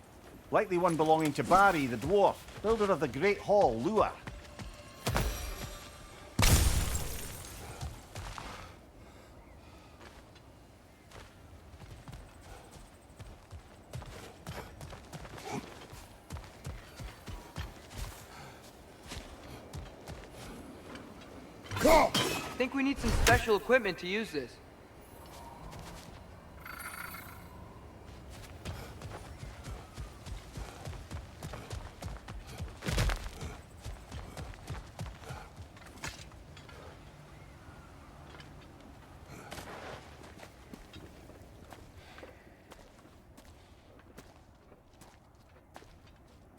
Likely one belonging to Barry, the dwarf, builder of the Great Hall, Lua. I think we need some special equipment to use this.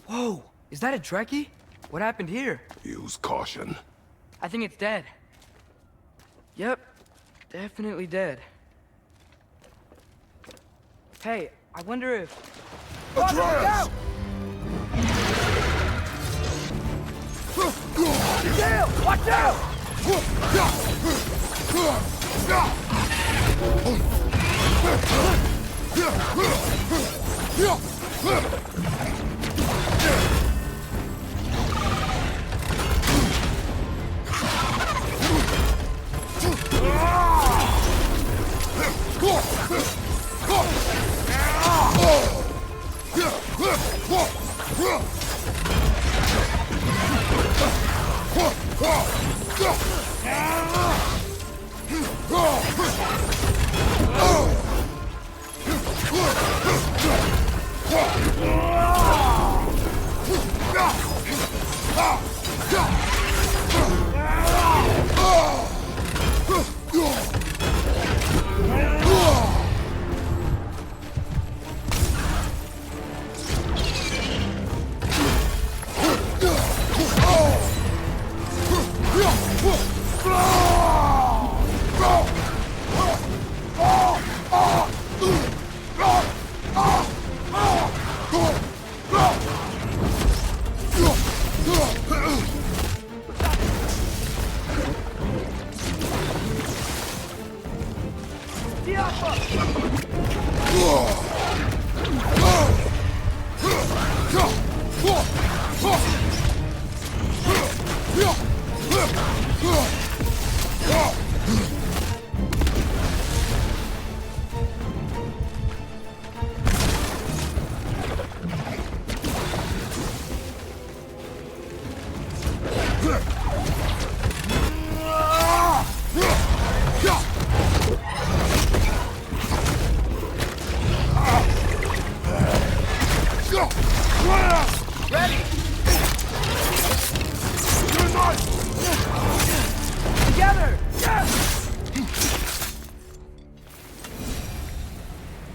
Whoa! Is that a Trekkie? What happened here? Use caution. I think it's dead. Yep, definitely dead. Hey, I wonder if... Atreus! Dale, watch out!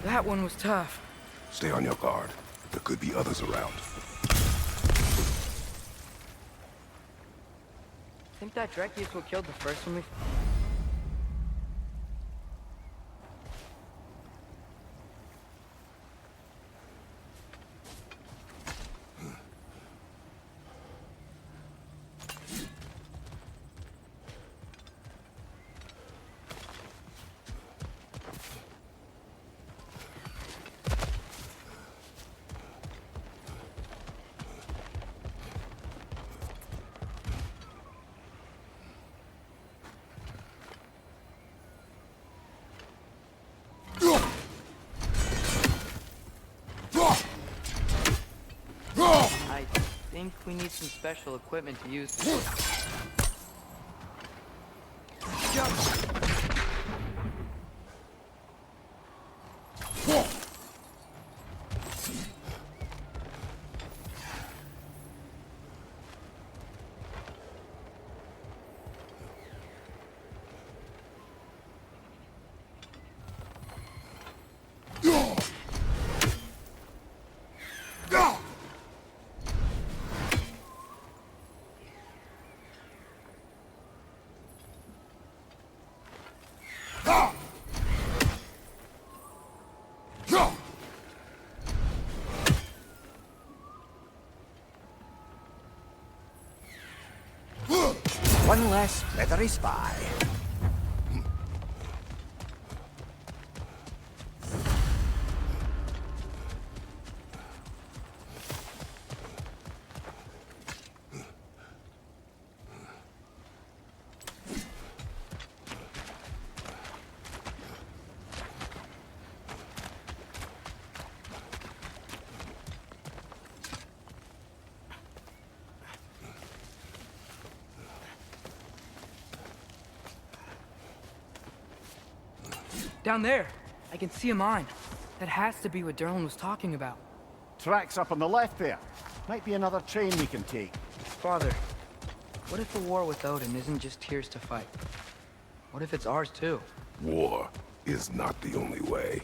That one was tough. Stay on your guard. There could be others around. Think that Dreki is what killed the first one we... I think we need some special equipment to use this. One less feathery spy. Down there, I can see a mine. That has to be what Derlin was talking about. Tracks up on the left there. Might be another train we can take. Father, what if the war with Odin isn't just Tyr's to fight? What if it's ours too? War is not the only way.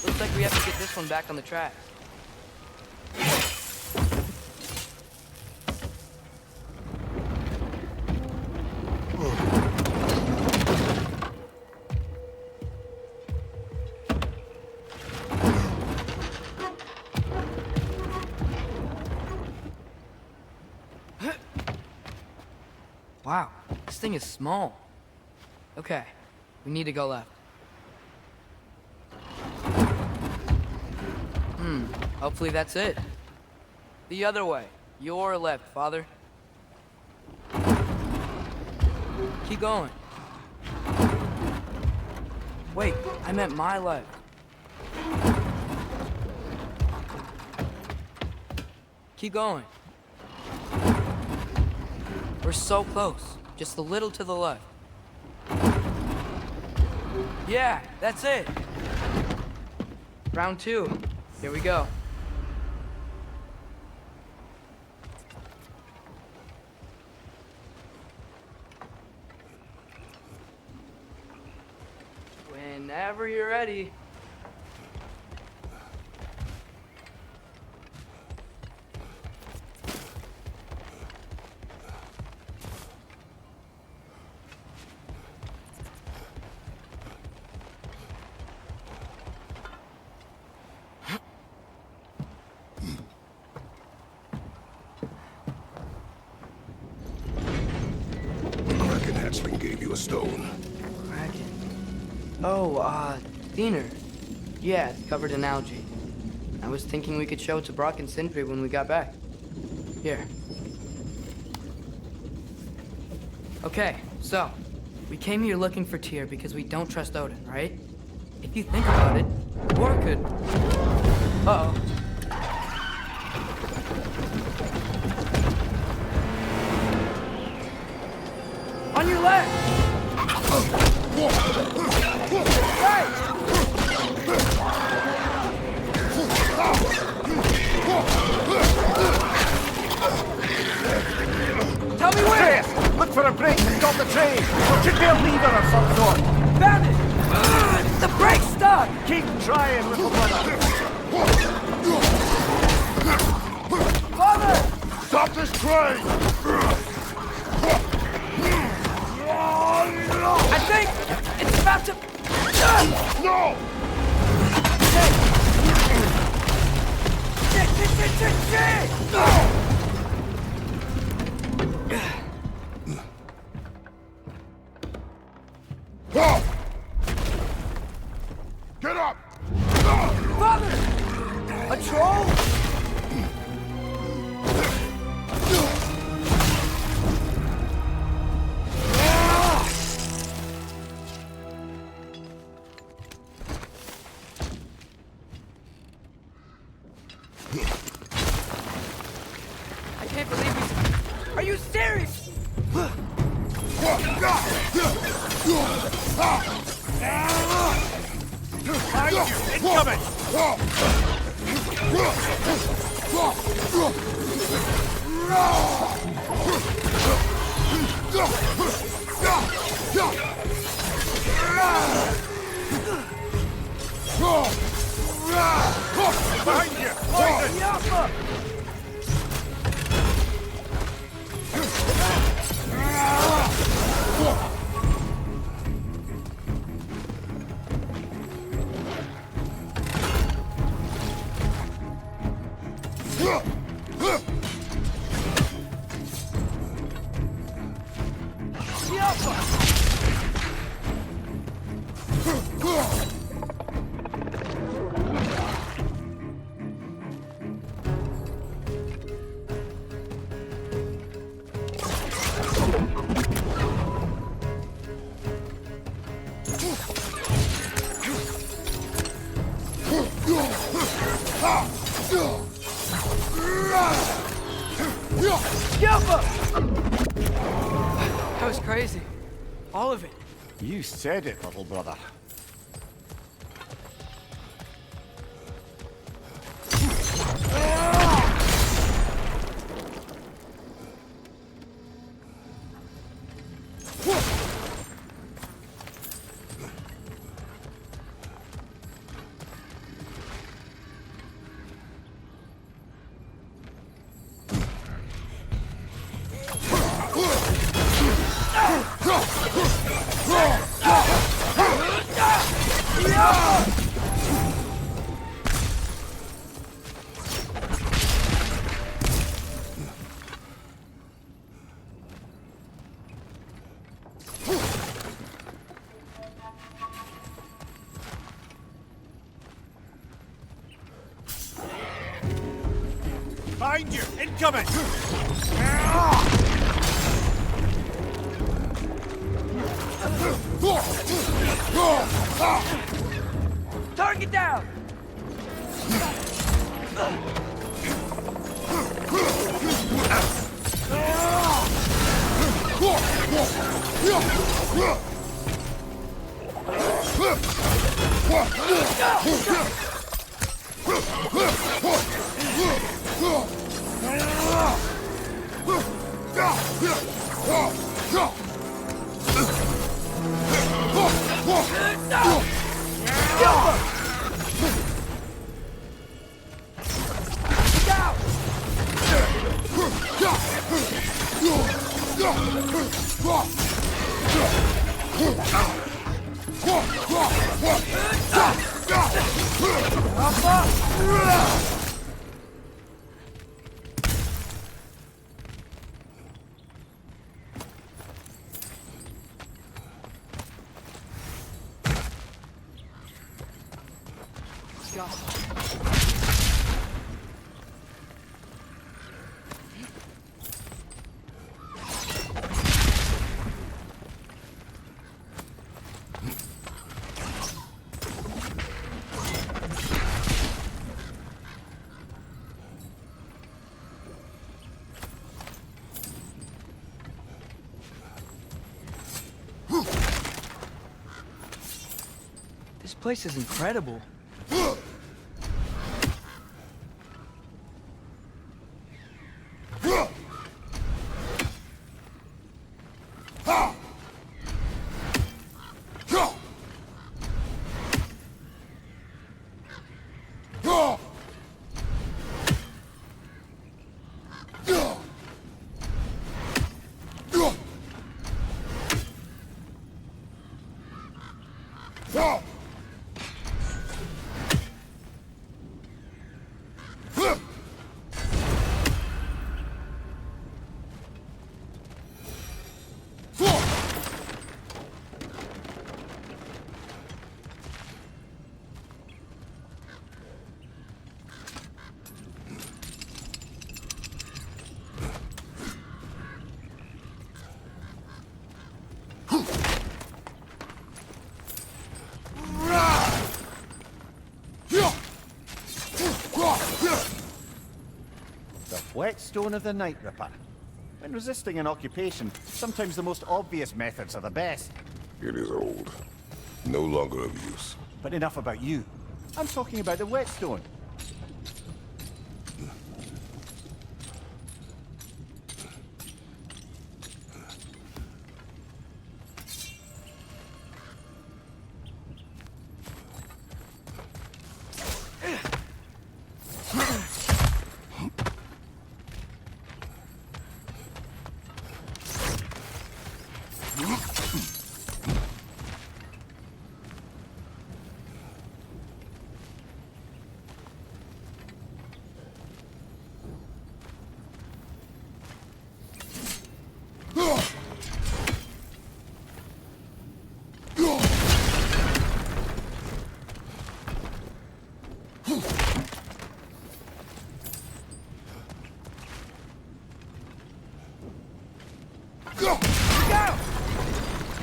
Looks like we have to get this one back on the track. Wow, this thing is small. Okay, we need to go left. Hopefully that's it. The other way. Your left, Father. Keep going. Wait, I meant my left. Keep going. We're so close. Just a little to the left. Yeah, that's it. Round 2. Here we go. Whenever you're ready. Gave you a stone. Kraken. Oh, Diener. Yeah, it's covered in algae. I was thinking we could show it to Brock and Sindri when we got back. Here. Okay, so, we came here looking for Tyr because we don't trust Odin, right? If you think about it, war could... Uh-oh. On your left! Right! Tell me where! Look for a brake to stop the train! Or should be a lever of some sort! Found it! The brake's stuck! Keep trying, little brother! Father! Stop this train! I think it's about to... No! Shit! Get up! Father! A troll? I can't believe we... Are you serious? Incoming! Behind you! Poison! That was crazy. All of it. You said it, little brother. Behind you! Incoming! Target down! This place is incredible. The whetstone of the Night Ripper. When resisting an occupation, sometimes the most obvious methods are the best. It is old. No longer of use. But enough about you. I'm talking about the whetstone.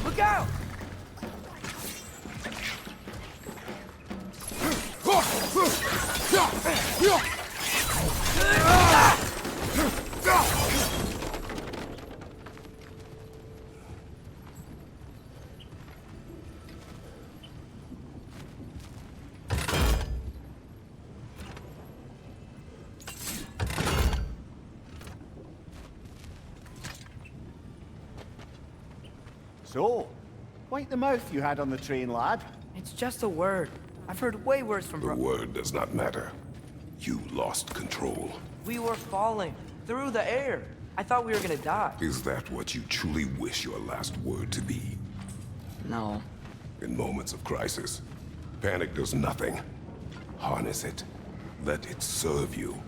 Look out! So, quite the mouth you had on the train, lad. It's just a word. I've heard way worse from The word does not matter. You lost control. We were falling through the air. I thought we were gonna die. Is that what you truly wish your last word to be? No. In moments of crisis, panic does nothing. Harness it. Let it serve you.